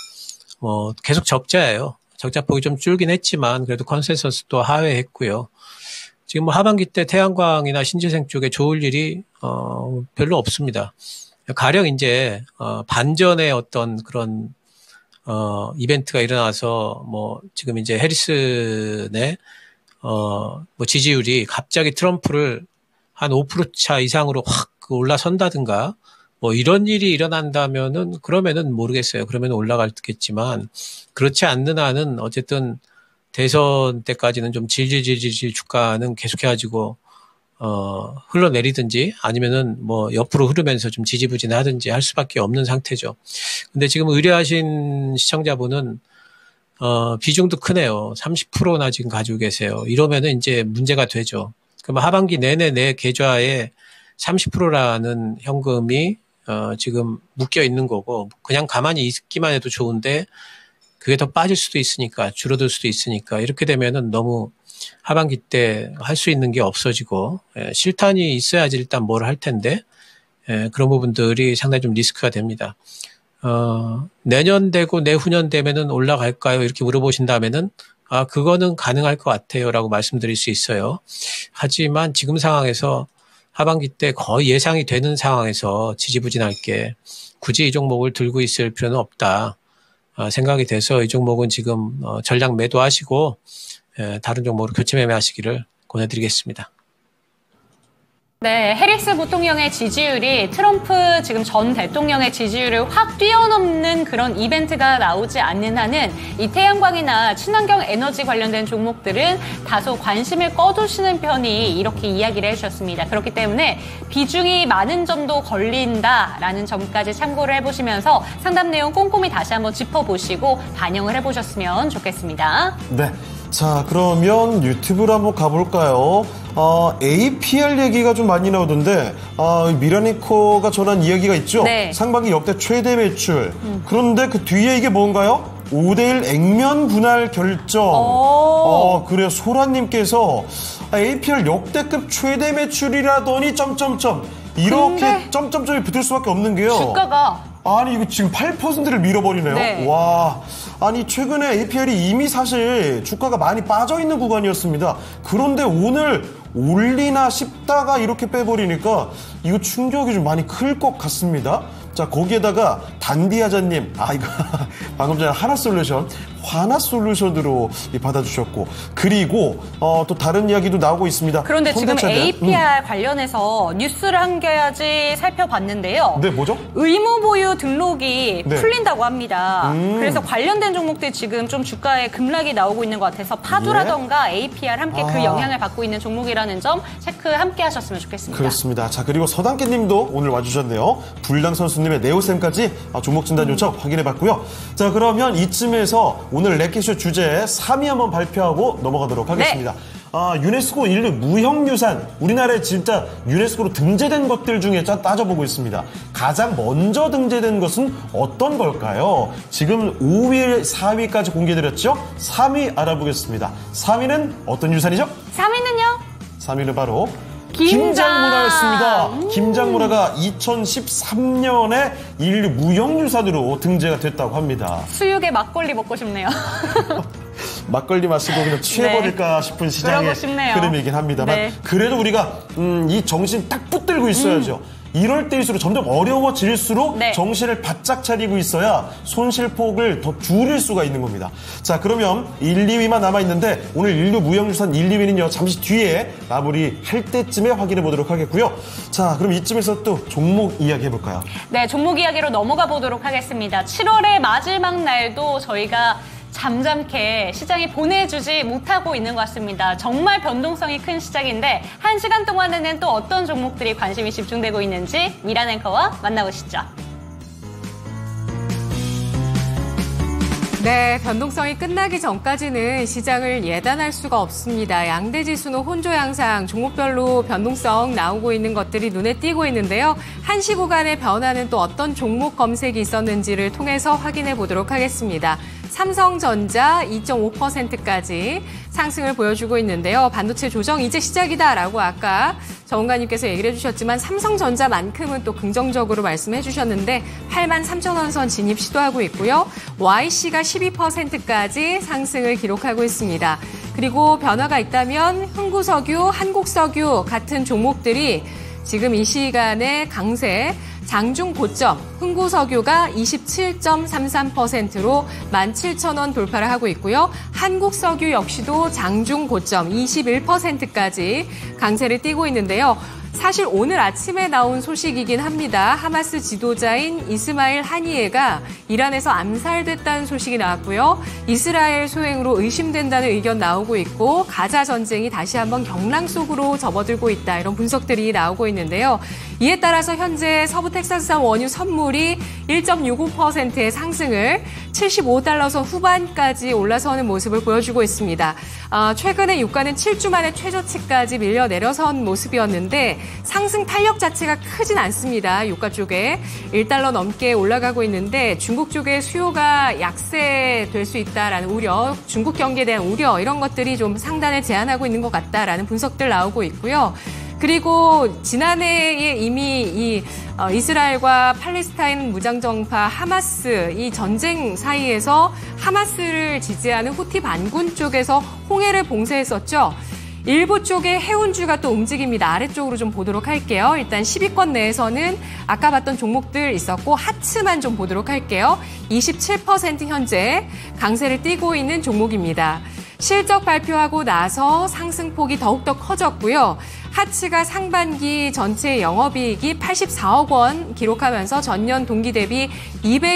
계속 적자예요. 적자폭이 좀 줄긴 했지만 그래도 컨센서스도 하회했고요. 지금 뭐 하반기 때 태양광이나 신재생 쪽에 좋을 일이 별로 없습니다. 가령 이제 반전의 어떤 그런 이벤트가 일어나서 뭐 지금 이제 해리슨의 뭐 지지율이 갑자기 트럼프를 한 5%차 이상으로 확 올라선다든가 뭐 이런 일이 일어난다면은 그러면은 모르겠어요. 그러면 올라가겠지만 그렇지 않는 한은 어쨌든 대선 때까지는 좀 질질 주가는 계속해가지고 흘러내리든지 아니면은 뭐 옆으로 흐르면서 좀 지지부진하든지 할 수밖에 없는 상태죠. 근데 지금 의뢰하신 시청자분은 비중도 크네요. 30%나 지금 가지고 계세요. 이러면은 이제 문제가 되죠. 그럼 하반기 내내 내 계좌에 30%라는 현금이 지금 묶여 있는 거고 그냥 가만히 있기만 해도 좋은데 그게 더 빠질 수도 있으니까 줄어들 수도 있으니까 이렇게 되면은 너무 하반기 때 할 수 있는 게 없어지고 실탄이 있어야지 일단 뭘 할 텐데 그런 부분들이 상당히 좀 리스크가 됩니다. 내년 되고 내후년 되면은 올라갈까요? 이렇게 물어보신다면은 그거는 가능할 것 같아요라고 말씀드릴 수 있어요. 하지만 지금 상황에서 하반기 때 거의 예상이 되는 상황에서 지지부진할 게 굳이 이 종목을 들고 있을 필요는 없다. 생각이 돼서 이 종목은 지금 전량 매도하시고 다른 종목으로 교체 매매하시기를 권해드리겠습니다. 네, 해리스 부통령의 지지율이 트럼프 지금 전 대통령의 지지율을 확 뛰어넘는 그런 이벤트가 나오지 않는 한은 이 태양광이나 친환경 에너지 관련된 종목들은 다소 관심을 꺼두시는 편이 이렇게 이야기를 해주셨습니다. 그렇기 때문에 비중이 많은 점도 걸린다라는 점까지 참고를 해보시면서 상담 내용 꼼꼼히 다시 한번 짚어보시고 반영을 해보셨으면 좋겠습니다. 네. 자, 그러면 유튜브로 한번 가볼까요? APR 얘기가 좀 많이 나오던데, 미라니코가 전한 이야기가 있죠? 네. 상반기 역대 최대 매출. 그런데 그 뒤에 이게 뭔가요? 5대1 액면 분할 결정. 그래요. 소라님께서 APR 역대급 최대 매출이라더니 점점점 이렇게 점점점이 붙을 수밖에 없는 게요. 주가가 아니 이거 지금 8%를 밀어버리네요. 네. 와, 아니 최근에 APR이 이미 사실 주가가 많이 빠져있는 구간이었습니다. 그런데 오늘 올리나 싶다가 이렇게 빼버리니까 이거 충격이 좀 많이 클 것 같습니다. 자, 거기에다가 단디하자님, 이거 방금 전에 하나솔루션, 화나솔루션으로 받아주셨고, 그리고 또 다른 이야기도 나오고 있습니다. 그런데 지금 현대차는, APR 관련해서 뉴스를 한 가지 살펴봤는데요. 네, 뭐죠? 의무 보유 등록이 네. 풀린다고 합니다. 그래서 관련된 종목들 지금 좀 주가에 급락이 나오고 있는 것 같아서 파도라던가 APR 함께 그 영향을 받고 있는 종목이라는 점 체크 함께 하셨으면 좋겠습니다. 그렇습니다. 자, 그리고 서당깨님도 오늘 와주셨네요. 불당 선수님의 네오쌤까지 종목 진단 요청 확인해봤고요. 자, 그러면 이쯤에서 오늘 렉키쇼 주제 3위 한번 발표하고 넘어가도록 하겠습니다. 네. 유네스코 인류 무형유산, 우리나라에 진짜 유네스코로 등재된 것들 중에 따져보고 있습니다. 가장 먼저 등재된 것은 어떤 걸까요? 지금 5위, 4위까지 공개드렸죠? 3위 알아보겠습니다. 3위는 어떤 유산이죠? 3위는요? 3위는 바로 김장문화였습니다. 김장문화가 2013년에 인류 무형유산으로 등재가 됐다고 합니다. 수육에 막걸리 먹고 싶네요. 막걸리 마시고 그냥 취해버릴까 싶은 시장의 흐름이긴 합니다만 네. 그래도 우리가 이 정신 딱 붙들고 있어야죠. 이럴 때일수록 점점 어려워질수록 네. 정신을 바짝 차리고 있어야 손실폭을 더 줄일 수가 있는 겁니다. 자, 그러면 1, 2위만 남아있는데 오늘 인류 무형유산 1, 2위는요. 잠시 뒤에 마무리할 때쯤에 확인해 보도록 하겠고요. 자, 그럼 이쯤에서 또 종목 이야기 해볼까요? 네, 종목 이야기로 넘어가 보도록 하겠습니다. 7월의 마지막 날도 저희가 잠잠케 시장이 보내주지 못하고 있는 것 같습니다. 정말 변동성이 큰 시장인데 1시간 동안에는 또 어떤 종목들이 관심이 집중되고 있는지 미란 앵커와 만나보시죠. 네, 변동성이 끝나기 전까지는 시장을 예단할 수가 없습니다. 양대 지수는 혼조 양상, 종목별로 변동성 나오고 있는 것들이 눈에 띄고 있는데요. 한시 구간의 변화는 또 어떤 종목 검색이 있었는지를 통해서 확인해 보도록 하겠습니다. 삼성전자 2.5%까지 상승을 보여주고 있는데요. 반도체 조정 이제 시작이다라고 아까 정은가님께서 얘기를 해주셨지만 삼성전자만큼은 또 긍정적으로 말씀해 주셨는데 83,000원 선 진입 시도하고 있고요. YC가 12%까지 상승을 기록하고 있습니다. 그리고 변화가 있다면 흥구석유, 한국석유 같은 종목들이 지금 이 시간에 강세, 장중 고점, 흥구석유가 27.33%로 17,000원 돌파를 하고 있고요. 한국석유 역시도 장중 고점 21%까지 강세를 띠고 있는데요. 사실 오늘 아침에 나온 소식이긴 합니다. 하마스 지도자인 이스마일 하니예가 이란에서 암살됐다는 소식이 나왔고요. 이스라엘 소행으로 의심된다는 의견 나오고 있고 가자 전쟁이 다시 한번 경랑 속으로 접어들고 있다. 이런 분석들이 나오고 있는데요. 이에 따라서 현재 서부 텍사스산 원유 선물이 1.65%의 상승을 75달러선 후반까지 올라서는 모습을 보여주고 있습니다. 최근에 유가는 7주 만에 최저치까지 밀려 내려선 모습이었는데 상승 탄력 자체가 크진 않습니다. 유가 쪽에 1달러 넘게 올라가고 있는데 중국 쪽의 수요가 약세될 수 있다라는 우려, 중국 경기에 대한 우려 이런 것들이 좀 상단을 제한하고 있는 것 같다라는 분석들 나오고 있고요. 그리고 지난해에 이미 이 이스라엘과 팔레스타인 무장정파 하마스 이 전쟁 사이에서 하마스를 지지하는 후티 반군 쪽에서 홍해를 봉쇄했었죠. 일부 쪽의 해운주가 또 움직입니다. 아래쪽으로 좀 보도록 할게요. 일단 10위권 내에서는 아까 봤던 종목들 있었고 하츠만 좀 보도록 할게요. 27% 현재 강세를 띠고 있는 종목입니다. 실적 발표하고 나서 상승폭이 더욱더 커졌고요. 하츠가 상반기 전체 영업이익이 84억 원 기록하면서 전년 동기 대비 이거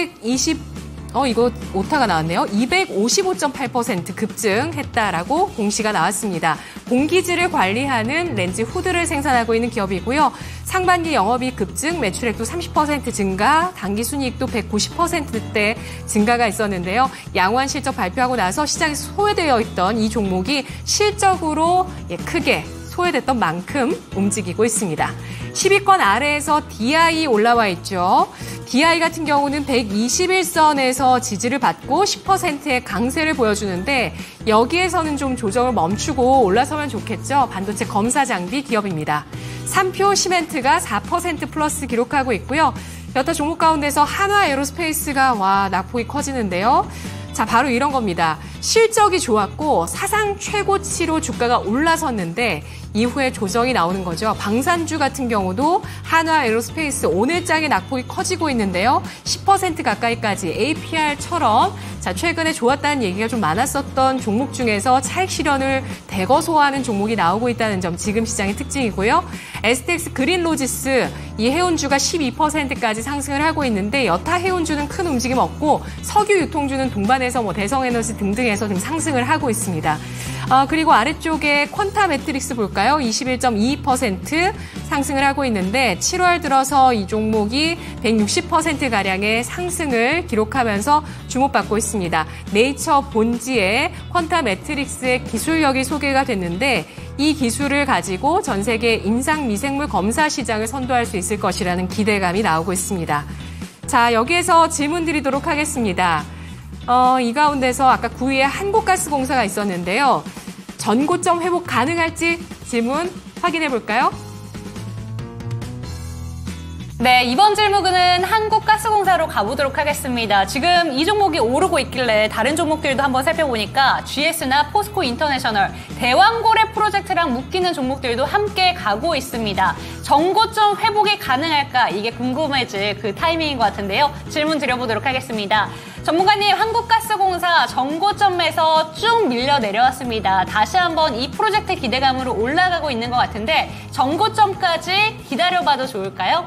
오타가 나왔네요. 255.8% 급증했다라고 공시가 나왔습니다. 공기질을 관리하는 렌즈 후드를 생산하고 있는 기업이고요. 상반기 영업이익 급증, 매출액도 30% 증가, 당기순이익도 190%대 증가가 있었는데요. 양호한 실적 발표하고 나서 시장에 소외되어 있던 이 종목이 실적으로 크게 소외됐던 만큼 움직이고 있습니다. 10위권 아래에서 DI 올라와 있죠. DI 같은 경우는 121선에서 지지를 받고 10%의 강세를 보여주는데 여기에서는 좀 조정을 멈추고 올라서면 좋겠죠. 반도체 검사 장비 기업입니다. 3표 시멘트가 4% 플러스 기록하고 있고요. 여타 종목 가운데서 한화 에어로스페이스가 낙폭이 커지는데요. 자, 바로 이런 겁니다. 실적이 좋았고 사상 최고치로 주가가 올라섰는데 이후에 조정이 나오는 거죠. 방산주 같은 경우도 한화 에어로스페이스 오늘장의 낙폭이 커지고 있는데요. 10% 가까이까지 APR처럼 최근에 좋았다는 얘기가 좀 많았었던 종목 중에서 차익 실현을 대거 소화하는 종목이 나오고 있다는 점 지금 시장의 특징이고요. STX 그린로지스 이 해운주가 12%까지 상승을 하고 있는데 여타 해운주는 큰 움직임 없고 석유 유통주는 동반해서 대성에너지 등등에서 좀 상승을 하고 있습니다. 그리고 아래쪽에 퀀타 매트릭스 볼까요? 21.22% 상승을 하고 있는데 7월 들어서 이 종목이 160%가량의 상승을 기록하면서 주목받고 있습니다. 네이처 본지에 퀀타 매트릭스의 기술력이 소개가 됐는데 이 기술을 가지고 전 세계 임상 미생물 검사 시장을 선도할 수 있을 것이라는 기대감이 나오고 있습니다. 자, 여기에서 질문 드리도록 하겠습니다. 이 가운데서 아까 9위에 한국가스공사가 있었는데요. 전고점 회복 가능할지 질문 확인해 볼까요? 네, 이번 질문은 한국가스공사로 가보도록 하겠습니다. 지금 이 종목이 오르고 있길래 다른 종목들도 한번 살펴보니까 GS나 포스코 인터내셔널, 대왕고래 프로젝트랑 묶이는 종목들도 함께 가고 있습니다. 전고점 회복이 가능할까? 이게 궁금해질 그 타이밍인 것 같은데요. 질문 드려보도록 하겠습니다. 전문가님, 한국가스공사 전고점에서 쭉 밀려 내려왔습니다. 다시 한번 이 프로젝트 기대감으로 올라가고 있는 것 같은데 전고점까지 기다려봐도 좋을까요?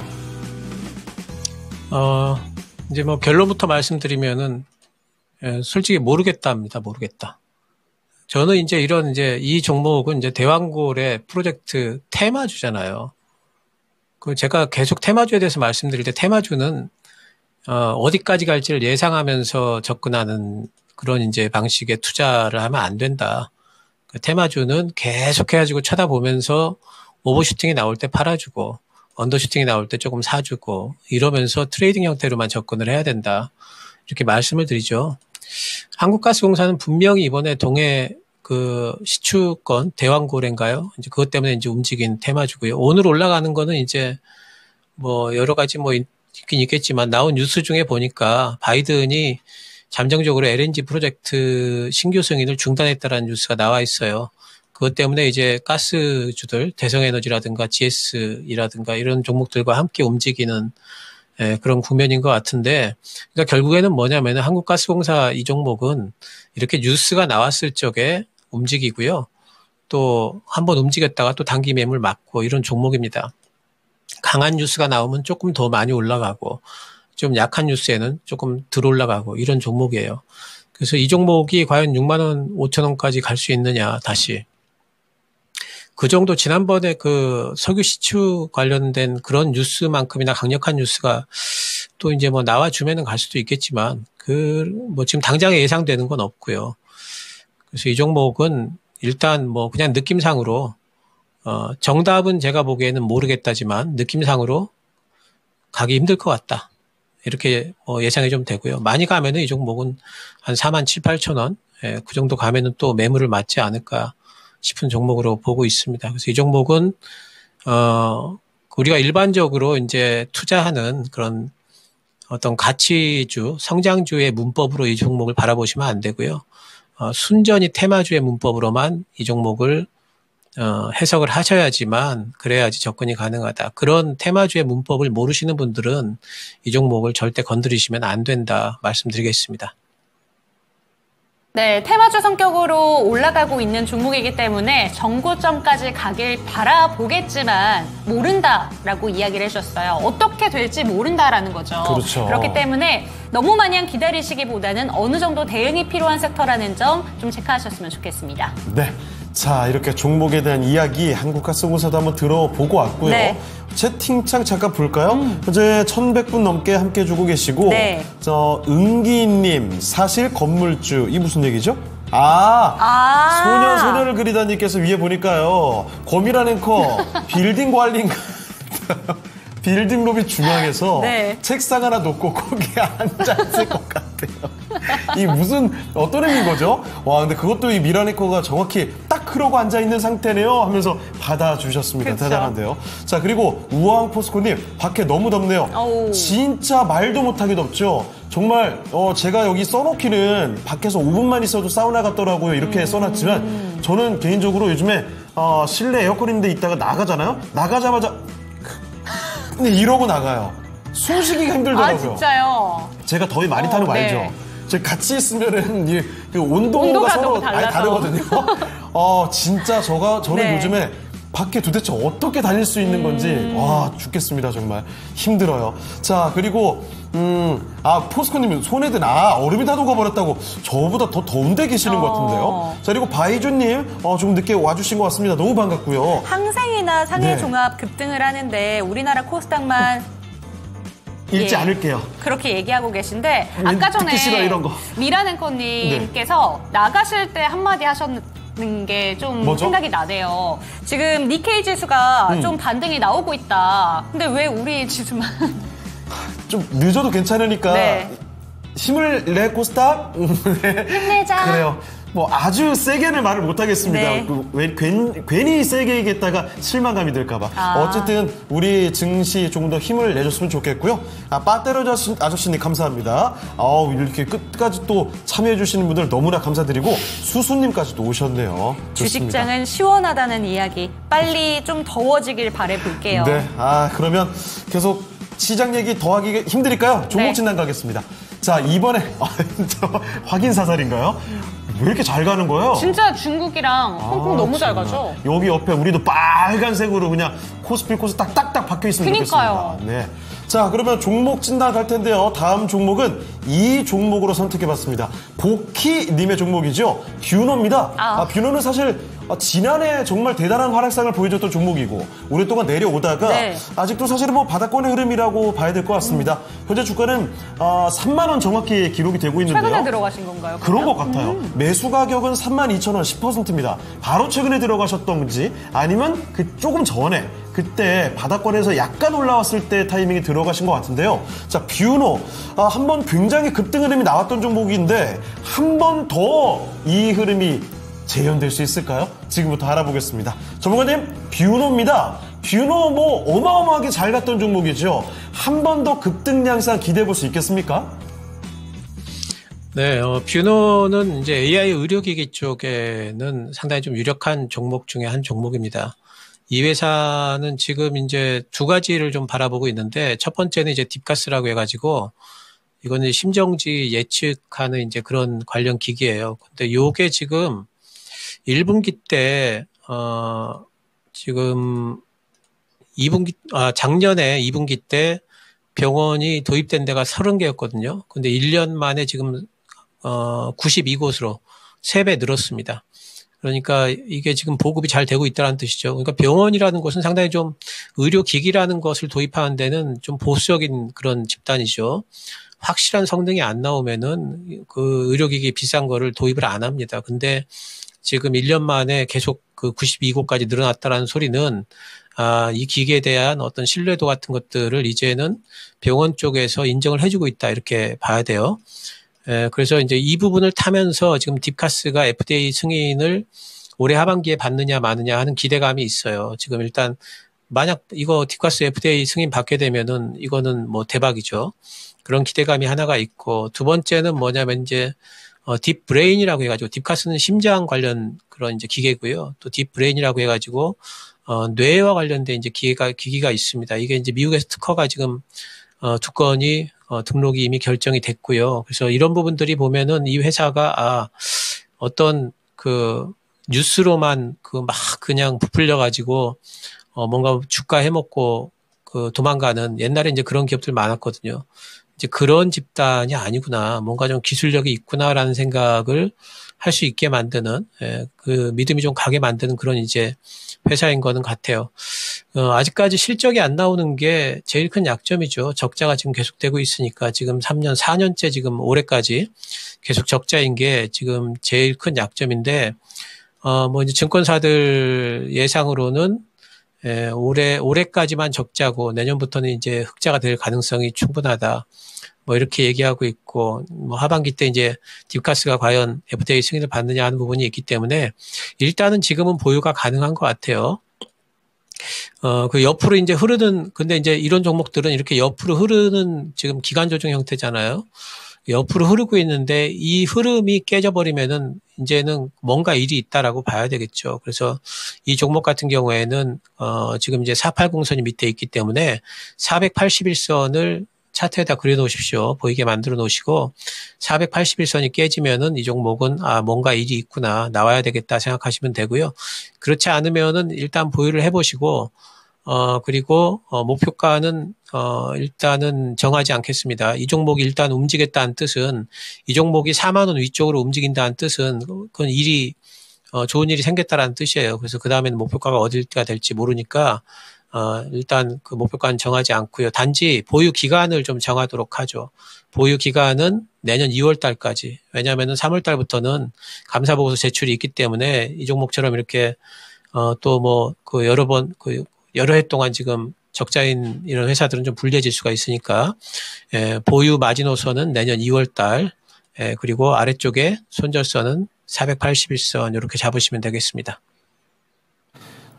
이제 결론부터 말씀드리면은, 솔직히 모르겠답니다. 모르겠다. 저는 이 종목은 대왕고래 프로젝트 테마주잖아요. 제가 계속 테마주에 대해서 말씀드릴 때 테마주는, 어디까지 갈지를 예상하면서 접근하는 그런 방식의 투자를 하면 안 된다. 테마주는 계속 해가지고 쳐다보면서 오버슈팅이 나올 때 팔아주고, 언더슈팅이 나올 때 조금 사주고 이러면서 트레이딩 형태로만 접근을 해야 된다. 이렇게 말씀을 드리죠. 한국가스공사는 분명히 이번에 동해 시추권 대왕고래인가요? 그것 때문에 움직인 테마주고요. 오늘 올라가는 거는 여러 가지 있긴 있겠지만 나온 뉴스 중에 보니까 바이든이 잠정적으로 LNG 프로젝트 신규 승인을 중단했다라는 뉴스가 나와 있어요. 그것 때문에 가스주들, 대성에너지라든가 GS이라든가 이런 종목들과 함께 움직이는 그런 국면인 것 같은데, 그러니까 결국에는 뭐냐면 한국가스공사 이 종목은 이렇게 뉴스가 나왔을 적에 움직이고요. 또 한번 움직였다가 또 단기 매물 맞고 이런 종목입니다. 강한 뉴스가 나오면 조금 더 많이 올라가고 좀 약한 뉴스에는 조금 덜 올라가고 이런 종목이에요. 그래서 이 종목이 과연 6만 원, 5천 원까지 갈 수 있느냐 다시. 그 정도 지난번에 석유 시추 관련된 그런 뉴스만큼이나 강력한 뉴스가 또 나와주면은 갈 수도 있겠지만 지금 당장에 예상되는 건 없고요. 그래서 이 종목은 일단 그냥 느낌상으로 정답은 제가 보기에는 모르겠다지만 느낌상으로 가기 힘들 것 같다. 이렇게 예상이 좀 되고요. 많이 가면은 이 종목은 한 4만 7, 8천 원, 그 정도 가면은 또 매물을 맞지 않을까 싶은 종목으로 보고 있습니다. 그래서 이 종목은 우리가 일반적으로 투자하는 그런 어떤 가치주, 성장주의 문법으로 이 종목을 바라보시면 안 되고요. 순전히 테마주의 문법으로만 이 종목을 해석을 하셔야지만 그래야지 접근이 가능하다. 그런 테마주의 문법을 모르시는 분들은 이 종목을 절대 건드리시면 안 된다 말씀드리겠습니다. 네, 테마주 성격으로 올라가고 있는 종목이기 때문에 전고점까지 가길 바라보겠지만 모른다라고 이야기를 해주셨어요. 어떻게 될지 모른다라는 거죠. 그렇죠. 그렇기 때문에 너무 마냥 기다리시기보다는 어느 정도 대응이 필요한 섹터라는 점 좀 체크하셨으면 좋겠습니다. 네. 자, 이렇게 종목에 대한 이야기 한국가스공사도 한번 들어보고 왔고요. 네. 채팅창 잠깐 볼까요? 현재 1,100분 넘게 함께 해주고 계시고, 네. 은기님, 사실 건물주, 이 무슨 얘기죠? 소년을 그리다님께서 위에 보니까요, 고미란 앵커, 빌딩 관리인가? 빌딩 로비 중앙에서 네. 책상 하나 놓고 거기에 앉아있을 것 같아요. 이 무슨 어떤 의미인 거죠? 와, 근데 그것도 이 미라네코가 정확히 딱 그러고 앉아있는 상태네요 하면서 받아주셨습니다. 그쵸. 대단한데요. 자, 그리고 우왕 포스코님, 밖에 너무 덥네요. 어우. 진짜 말도 못하게 덥죠. 정말 제가 여기 써놓기는 밖에서 5분만 있어도 사우나 같더라고요. 이렇게 써놨지만 저는 개인적으로 요즘에 실내 에어컨 있는데 있다가 나가잖아요. 나가자마자 근데 이러고 나가요. 숨 쉬기가 힘들더라고요. 아, 진짜요? 제가 더위 많이 타는 거 네. 알죠? 저희 같이 있으면은 그 온도가 온도가 서로 너무 많이 달라서. 다르거든요. 진짜 저는 네. 요즘에 밖에 도대체 어떻게 다닐 수 있는 건지 와 죽겠습니다. 정말 힘들어요. 자, 그리고 포스코님은 손에 든 얼음이 다 녹아버렸다고. 저보다 더 더운데 계시는 것 같은데요. 자, 그리고 바이주님 좀 늦게 와주신 것 같습니다. 너무 반갑고요. 항생이나 상해 네. 종합 급등을 하는데 우리나라 코스닥만 읽지 예, 않을게요. 그렇게 얘기하고 계신데 왠 아까 전에 듣기 싫어, 이런 거. 미라넨커님께서 나가실 때 한마디 하셨는 게 좀 뭐죠? 생각이 나네요. 지금 니케이 지수가 좀 반등이 나오고 있다. 근데 왜 우리 지수만 좀 늦어도 괜찮으니까 네. 힘을 내 코스닥. 네. 힘내자. 그래요. 뭐 아주 세게는 말을 못하겠습니다. 네. 괜히 세게 얘기했다가 실망감이 들까봐. 어쨌든 우리 증시 조금 더 힘을 내줬으면 좋겠고요. 빠떼로 아저씨님 감사합니다. 이렇게 끝까지 또 참여해주시는 분들 너무나 감사드리고 수수님까지도 오셨네요. 좋습니다. 주식장은 시원하다는 이야기. 빨리 좀 더워지길 바라볼게요. 네. 그러면 계속 시장 얘기 더 하기 힘드니까요. 종목 네. 진단 가겠습니다. 자, 이번에 확인 사살인가요? 왜 이렇게 잘 가는 거예요? 진짜 중국이랑 홍콩 너무 잘 정말. 가죠? 여기 옆에 우리도 빨간색으로 그냥 코스피 코스닥 딱딱 박혀 있으면 그니까요. 좋겠습니다. 네. 자, 그러면 종목 진단 갈 텐데요. 다음 종목은 이 종목으로 선택해봤습니다. 보키님의 종목이죠. 뷰노입니다. 뷰노는 사실 지난해 정말 대단한 활약상을 보여줬던 종목이고 오랫동안 내려오다가 네. 아직도 사실은 뭐 바닥권의 흐름이라고 봐야 될 것 같습니다. 현재 주가는 3만 원 정확히 기록이 되고 있는데요. 최근에 들어가신 건가요? 그런 것 같아요. 매수 가격은 32,000원 10%입니다. 바로 최근에 들어가셨던지 아니면 조금 전에 그때 바닥권에서 약간 올라왔을 때 타이밍에 들어가신 것 같은데요. 자, 뷰노 한번 굉장히 급등 흐름이 나왔던 종목인데 한 번 더 이 흐름이 재현될 수 있을까요? 지금부터 알아보겠습니다. 전문가님, 뷰노입니다. 뷰노 어마어마하게 잘 갔던 종목이죠. 한 번 더 급등 양상 기대해 볼 수 있겠습니까? 네, 뷰노는 이제 AI 의료기기 쪽에는 상당히 좀 유력한 종목 중에 한 종목입니다. 이 회사는 지금 이제 두 가지를 좀 바라보고 있는데 첫 번째는 이제 딥가스라고 해가지고 이거는 심정지 예측하는 이제 그런 관련 기기예요. 근데 요게 지금 1분기 때, 지금 2분기, 작년에 2분기 때 병원이 도입된 데가 30개였거든요. 근데 1년 만에 지금, 92곳으로 3배 늘었습니다. 그러니까 이게 지금 보급이 잘 되고 있다는 뜻이죠. 그러니까 병원이라는 곳은 상당히 좀 의료기기라는 것을 도입하는 데는 좀 보수적인 그런 집단이죠. 확실한 성능이 안 나오면은 그 의료기기 비싼 거를 도입을 안 합니다. 근데 지금 1년 만에 계속 그 92곳까지 늘어났다라는 소리는 이 기기에 대한 어떤 신뢰도 같은 것들을 이제는 병원 쪽에서 인정을 해주고 있다 이렇게 봐야 돼요. 그래서 이제 이 부분을 타면서 지금 딥가스가 FDA 승인을 올해 하반기에 받느냐 마느냐 하는 기대감이 있어요. 지금 일단 만약 이거 딥가스 FDA 승인 받게 되면은 이거는 뭐 대박이죠. 그런 기대감이 하나가 있고 두 번째는 뭐냐면 이제 딥브레인이라고 해가지고 딥가스는 심장 관련 그런 이제 기계고요. 또 딥브레인이라고 해가지고 뇌와 관련된 이제 기기가 있습니다. 이게 이제 미국에서 특허가 지금 두 건이 등록이 이미 결정이 됐고요. 그래서 이런 부분들이 보면은 이 회사가 어떤 그 뉴스로만 그 막 그냥 부풀려 가지고 뭔가 주가 해먹고 그 도망가는 옛날에 이제 그런 기업들 많았거든요. 이제 그런 집단이 아니구나. 뭔가 좀 기술력이 있구나라는 생각을 할 수 있게 만드는, 그 믿음이 좀 가게 만드는 그런 이제 회사인 거는 같아요. 아직까지 실적이 안 나오는 게 제일 큰 약점이죠. 적자가 지금 계속되고 있으니까 지금 3년, 4년째 지금 올해까지 계속 적자인 게 지금 제일 큰 약점인데, 뭐 이제 증권사들 예상으로는 올해까지만 적자고 내년부터는 이제 흑자가 될 가능성이 충분하다. 뭐 이렇게 얘기하고 있고, 뭐 하반기 때 이제 딥카스가 과연 FDA 승인을 받느냐 하는 부분이 있기 때문에 일단은 지금은 보유가 가능한 것 같아요. 그 옆으로 이제 근데 이제 이런 종목들은 이렇게 옆으로 흐르는 지금 기간 조정 형태잖아요. 옆으로 흐르고 있는데 이 흐름이 깨져버리면은 이제는 뭔가 일이 있다라고 봐야 되겠죠. 그래서 이 종목 같은 경우에는 지금 이제 480선이 밑에 있기 때문에 481선을 차트에다 그려놓으십시오. 보이게 만들어 놓으시고 481선이 깨지면은 이 종목은 뭔가 일이 있구나, 나와야 되겠다 생각하시면 되고요. 그렇지 않으면은 일단 보유를 해보시고 그리고 목표가는 일단은 정하지 않겠습니다. 이 종목이 일단 움직였다는 뜻은, 이 종목이 4만 원 위쪽으로 움직인다는 뜻은 그건 좋은 일이 생겼다라는 뜻이에요. 그래서 그 다음에는 목표가가 어디가 될지 모르니까 일단 그 목표가는 정하지 않고요. 단지 보유 기간을 좀 정하도록 하죠. 보유 기간은 내년 2월 달까지. 왜냐하면은 3월 달부터는 감사보고서 제출이 있기 때문에 이 종목처럼 이렇게 또 뭐 그 여러 해 동안 지금 적자인 이런 회사들은 좀 불리해질 수가 있으니까 보유 마지노선은 내년 2월 달, 그리고 아래쪽에 손절선은 481선 이렇게 잡으시면 되겠습니다.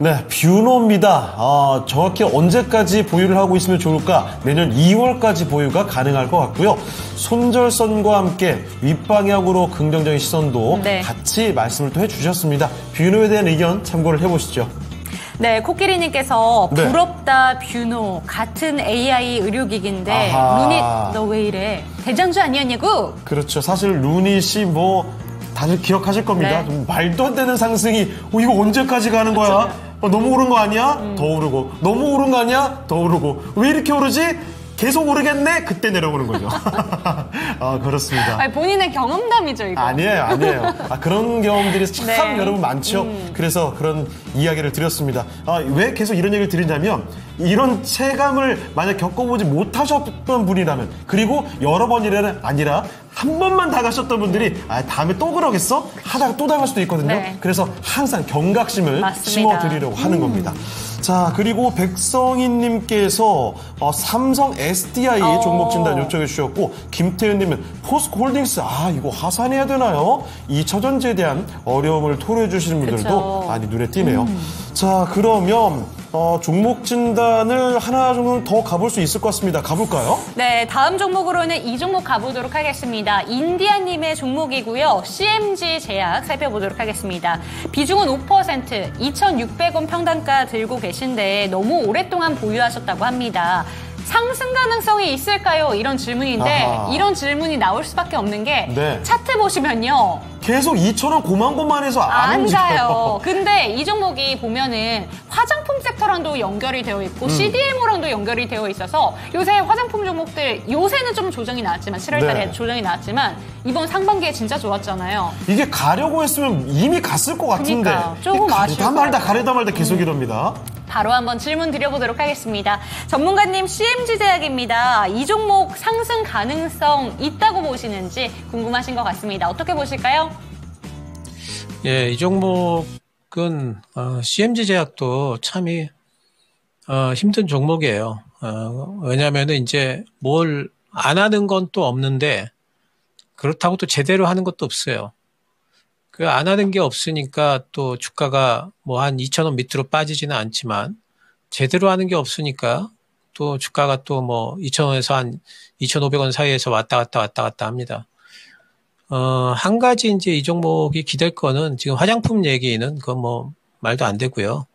네, 뷰노입니다. 정확히 언제까지 보유를 하고 있으면 좋을까? 내년 2월까지 보유가 가능할 것 같고요. 손절선과 함께 윗방향으로 긍정적인 시선도 네. 같이 말씀을 또 해주셨습니다. 뷰노에 대한 의견 참고를 해보시죠. 네, 코끼리님께서 네. 부럽다 뷰노 같은 AI 의료기기인데 아하. 루닛 너 왜 이래? 대장주 아니었냐고? 그렇죠. 사실 루닛이 다들 기억하실 겁니다. 네. 좀 말도 안 되는 상승이 이거 언제까지 가는 거야? 너무 오른 거 아니야? 더 오르고. 너무 오른 거 아니야? 더 오르고. 왜 이렇게 오르지? 계속 오르겠네? 그때 내려오는 거죠. 그렇습니다. 아니, 본인의 경험담이죠, 이거. 아니에요. 그런 경험들이 참 네. 여러분 많죠. 그래서 그런 이야기를 드렸습니다. 왜 계속 이런 얘기를 드리냐면, 이런 체감을 만약 겪어보지 못하셨던 분이라면, 그리고 여러 번이 아니라 한 번만 당하셨던 분들이 다음에 또 그러겠어? 하다가 또 당할 수도 있거든요. 네. 그래서 항상 경각심을 맞습니다. 심어드리려고 하는 겁니다. 자, 그리고 백성희님께서 삼성 SDI 종목 진단 요청해 주셨고, 김태현님은 포스코홀딩스 이거 하산해야 되나요? 이 처전지에 대한 어려움을 토로해 주시는 분들도 그쵸. 많이 눈에 띄네요. 자, 그러면 종목 진단을 하나 정도 더 가볼 수 있을 것 같습니다. 가볼까요? 네, 다음 종목으로는 이 종목 가보도록 하겠습니다. 인디아님의 종목이고요. CMG 제약 살펴보도록 하겠습니다. 비중은 5%, 2,600원 평단가 들고 계신데 너무 오랫동안 보유하셨다고 합니다. 상승 가능성이 있을까요? 이런 질문인데 아하. 이런 질문이 나올 수밖에 없는 게 네. 차트 보시면요. 계속 2,000원 고만고만해서 안 안 움직여요. 가요. 근데 이 종목이 보면은 화장품 섹터랑도 연결이 되어 있고 CDMO랑도 연결이 되어 있어서 요새 화장품 종목들 요새는 좀 조정이 나왔지만 7월 달에 네. 조정이 나왔지만 이번 상반기에 진짜 좋았잖아요. 이게 가려고 했으면 이미 갔을 것 같은데. 그러니까, 조금 가려다 말다 가려다 말다 계속 이럽니다. 바로 한번 질문 드려보도록 하겠습니다. 전문가님, CMG 제약입니다. 이 종목 상승 가능성 있다고 보시는지 궁금하신 것 같습니다. 어떻게 보실까요? 이 종목은 CMG 제약도 참이 힘든 종목이에요. 왜냐하면은 이제 뭘 안 하는 건 또 없는데 그렇다고 또 제대로 하는 것도 없어요. 그 안 하는 게 없으니까 또 주가가 뭐 한 2,000원 밑으로 빠지지는 않지만 제대로 하는 게 없으니까 또 주가가 또 뭐 2,000원에서 한 2,500원 사이에서 왔다 갔다 합니다. 한 가지 이제 이 종목이 기댈 거는 지금 화장품 얘기는 그건 뭐 말도 안 되고요.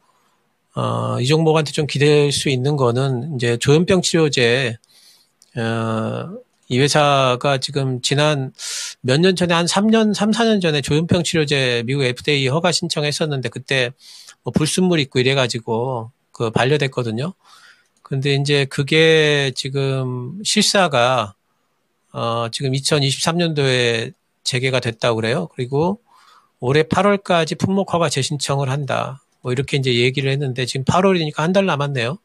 이 종목한테 좀 기댈 수 있는 거는 이제 조현병 치료제, 이 회사가 지금 지난 몇 년 전에 한 3, 4년 전에 조현병 치료제 미국 FDA 허가 신청했었는데 그때 뭐 불순물 있고 이래가지고 그 반려됐거든요. 근데 이제 그게 지금 실사가 지금 2023년도에 재개가 됐다고 그래요. 그리고 올해 8월까지 품목 허가 재신청을 한다. 뭐 이렇게 이제 얘기를 했는데 지금 8월이니까 한 달 남았네요.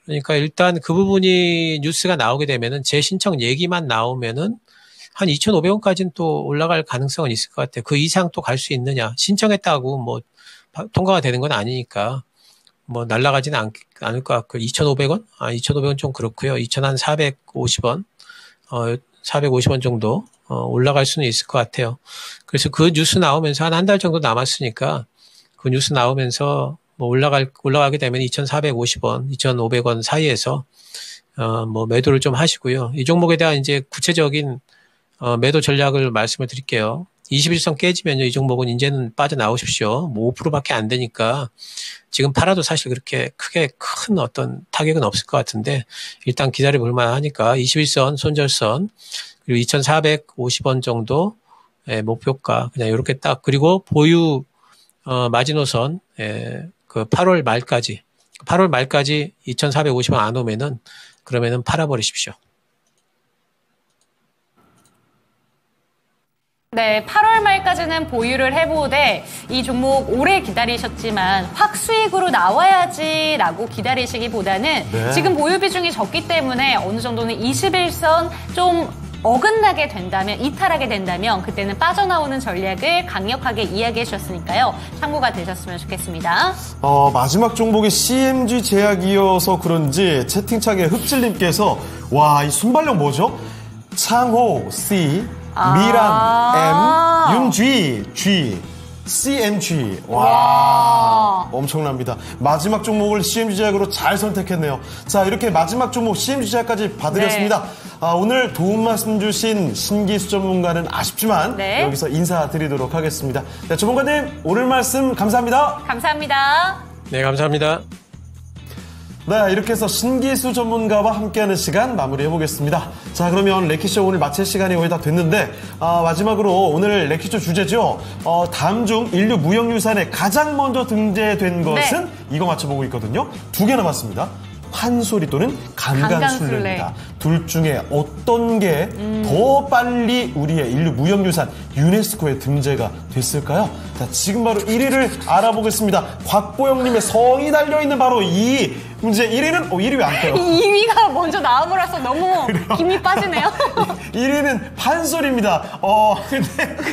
그러니까 일단 그 부분이 뉴스가 나오게 되면은 재신청 얘기만 나오면은 한 2,500원까지는 또 올라갈 가능성은 있을 것 같아요. 그 이상 또 갈 수 있느냐. 신청했다고 뭐 통과가 되는 건 아니니까. 뭐 날아가지는 않을 것 같고 2,500원? 2,500원 좀 그렇고요. 2,450원, 450원 정도 올라갈 수는 있을 것 같아요. 그래서 그 뉴스 나오면서 한 달 정도 남았으니까 그 뉴스 나오면서 뭐 올라가게 되면 2,450원, 2,500원 사이에서 뭐 매도를 좀 하시고요. 이 종목에 대한 이제 구체적인 매도 전략을 말씀을 드릴게요. 21선 깨지면요, 이 종목은 이제는 빠져나오십시오. 뭐 5%밖에 안 되니까 지금 팔아도 사실 그렇게 크게 큰 어떤 타격은 없을 것 같은데 일단 기다려 볼 만하니까 21선, 손절선 그리고 2,450원 정도 목표가 그냥 이렇게 딱 그리고 보유 마지노선 그 8월 말까지 2,450원 안 오면은 그러면은 팔아버리십시오. 네, 8월 말까지는 보유를 해보되 이 종목 오래 기다리셨지만 확 수익으로 나와야지라고 기다리시기보다는 네. 지금 보유 비중이 적기 때문에 어느 정도는 21선 좀 어긋나게 된다면, 이탈하게 된다면 그때는 빠져나오는 전략을 강력하게 이야기해 주셨으니까요. 참고가 되셨으면 좋겠습니다. 마지막 종목이 CMG 제약이어서 그런지 채팅창에 흡질님께서 와, 이 순발력 뭐죠? 창호 C, 미란 M, 윤쥐 G, CMG. 와, 엄청납니다. 마지막 종목을 CMG 제약으로 잘 선택했네요. 자, 이렇게 마지막 종목 CMG 제약까지 봐드렸습니다. 네. 오늘 도움 말씀 주신 신기수 전문가는 아쉽지만 네. 여기서 인사드리도록 하겠습니다. 네, 전문가님 오늘 말씀 감사합니다. 감사합니다. 네, 감사합니다. 네, 이렇게 해서 신기수 전문가와 함께하는 시간 마무리해보겠습니다. 자, 그러면 래키쇼 오늘 마칠 시간이 거의 다 됐는데 마지막으로 오늘 래키쇼 주제죠. 다음 중 인류 무형유산에 가장 먼저 등재된 것은 이거 맞춰보고 있거든요. 2개 남았습니다. 판소리 또는 강간술래입니다. 둘 중에 어떤 게 더 빨리 우리의 인류 무형유산 유네스코에 등재가 됐을까요? 자, 지금 바로 1위를 알아보겠습니다. 곽보영님의 성이 달려있는 바로 이 문제 1위는 1위 왜 안 떠요? 2위가 먼저 나옴으로써 너무 김이 빠지네요. 1위는 판소리입니다.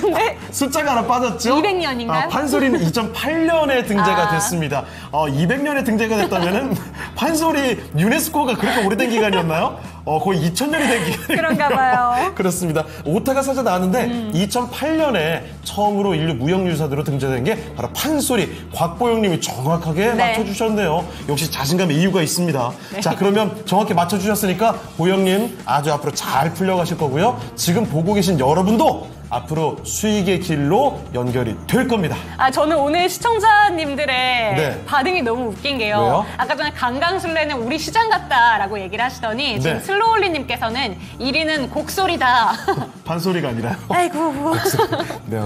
근데 숫자가 하나 빠졌죠? 200년인가요? 판소리는 2008년에 등재가 됐습니다. 200년에 등재가 됐다면은 판소리 유네스코가 그렇게 오래된 기간이었나요? 거의 2000년이 된 기간. 그런가 봐요. 그렇습니다. 오타가 살짝 나왔는데 2008년에 처음으로 인류 무형유산으로 등재된 게 바로 판소리. 곽보영님이 정확하게 맞춰주셨네요. 역시 자신감의 이유가 있습니다. 네. 자, 그러면 정확히 맞춰주셨으니까 보영님 아주 앞으로 잘 풀려가실 거고요. 지금 보고 계신 여러분도 앞으로 수익의 길로 연결이 될 겁니다. 저는 오늘 시청자님들의 반응이 너무 웃긴 게요. 왜요? 아까 전에 강강술래는 우리 시장 같다라고 얘기를 하시더니 지금 슬로울리님께서는 1위는 곡소리다. 판소리가 아니라요. 아이고. 네,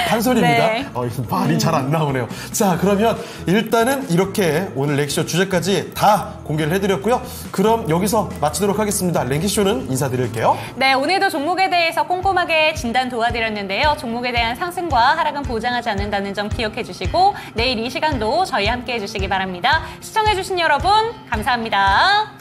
판소리입니다. 네. 말이 잘 안 나오네요. 자, 그러면 일단은 이렇게 오늘 랭키쇼 주제까지 다 공개를 해드렸고요. 그럼 여기서 마치도록 하겠습니다. 랭키쇼는 인사드릴게요. 네, 오늘도 종목에 대해서 꼼꼼하게 진단 도와드렸는데요. 종목에 대한 상승과 하락은 보장하지 않는다는 점 기억해 주시고 내일 이 시간도 저희 함께 해주시기 바랍니다. 시청해 주신 여러분 감사합니다.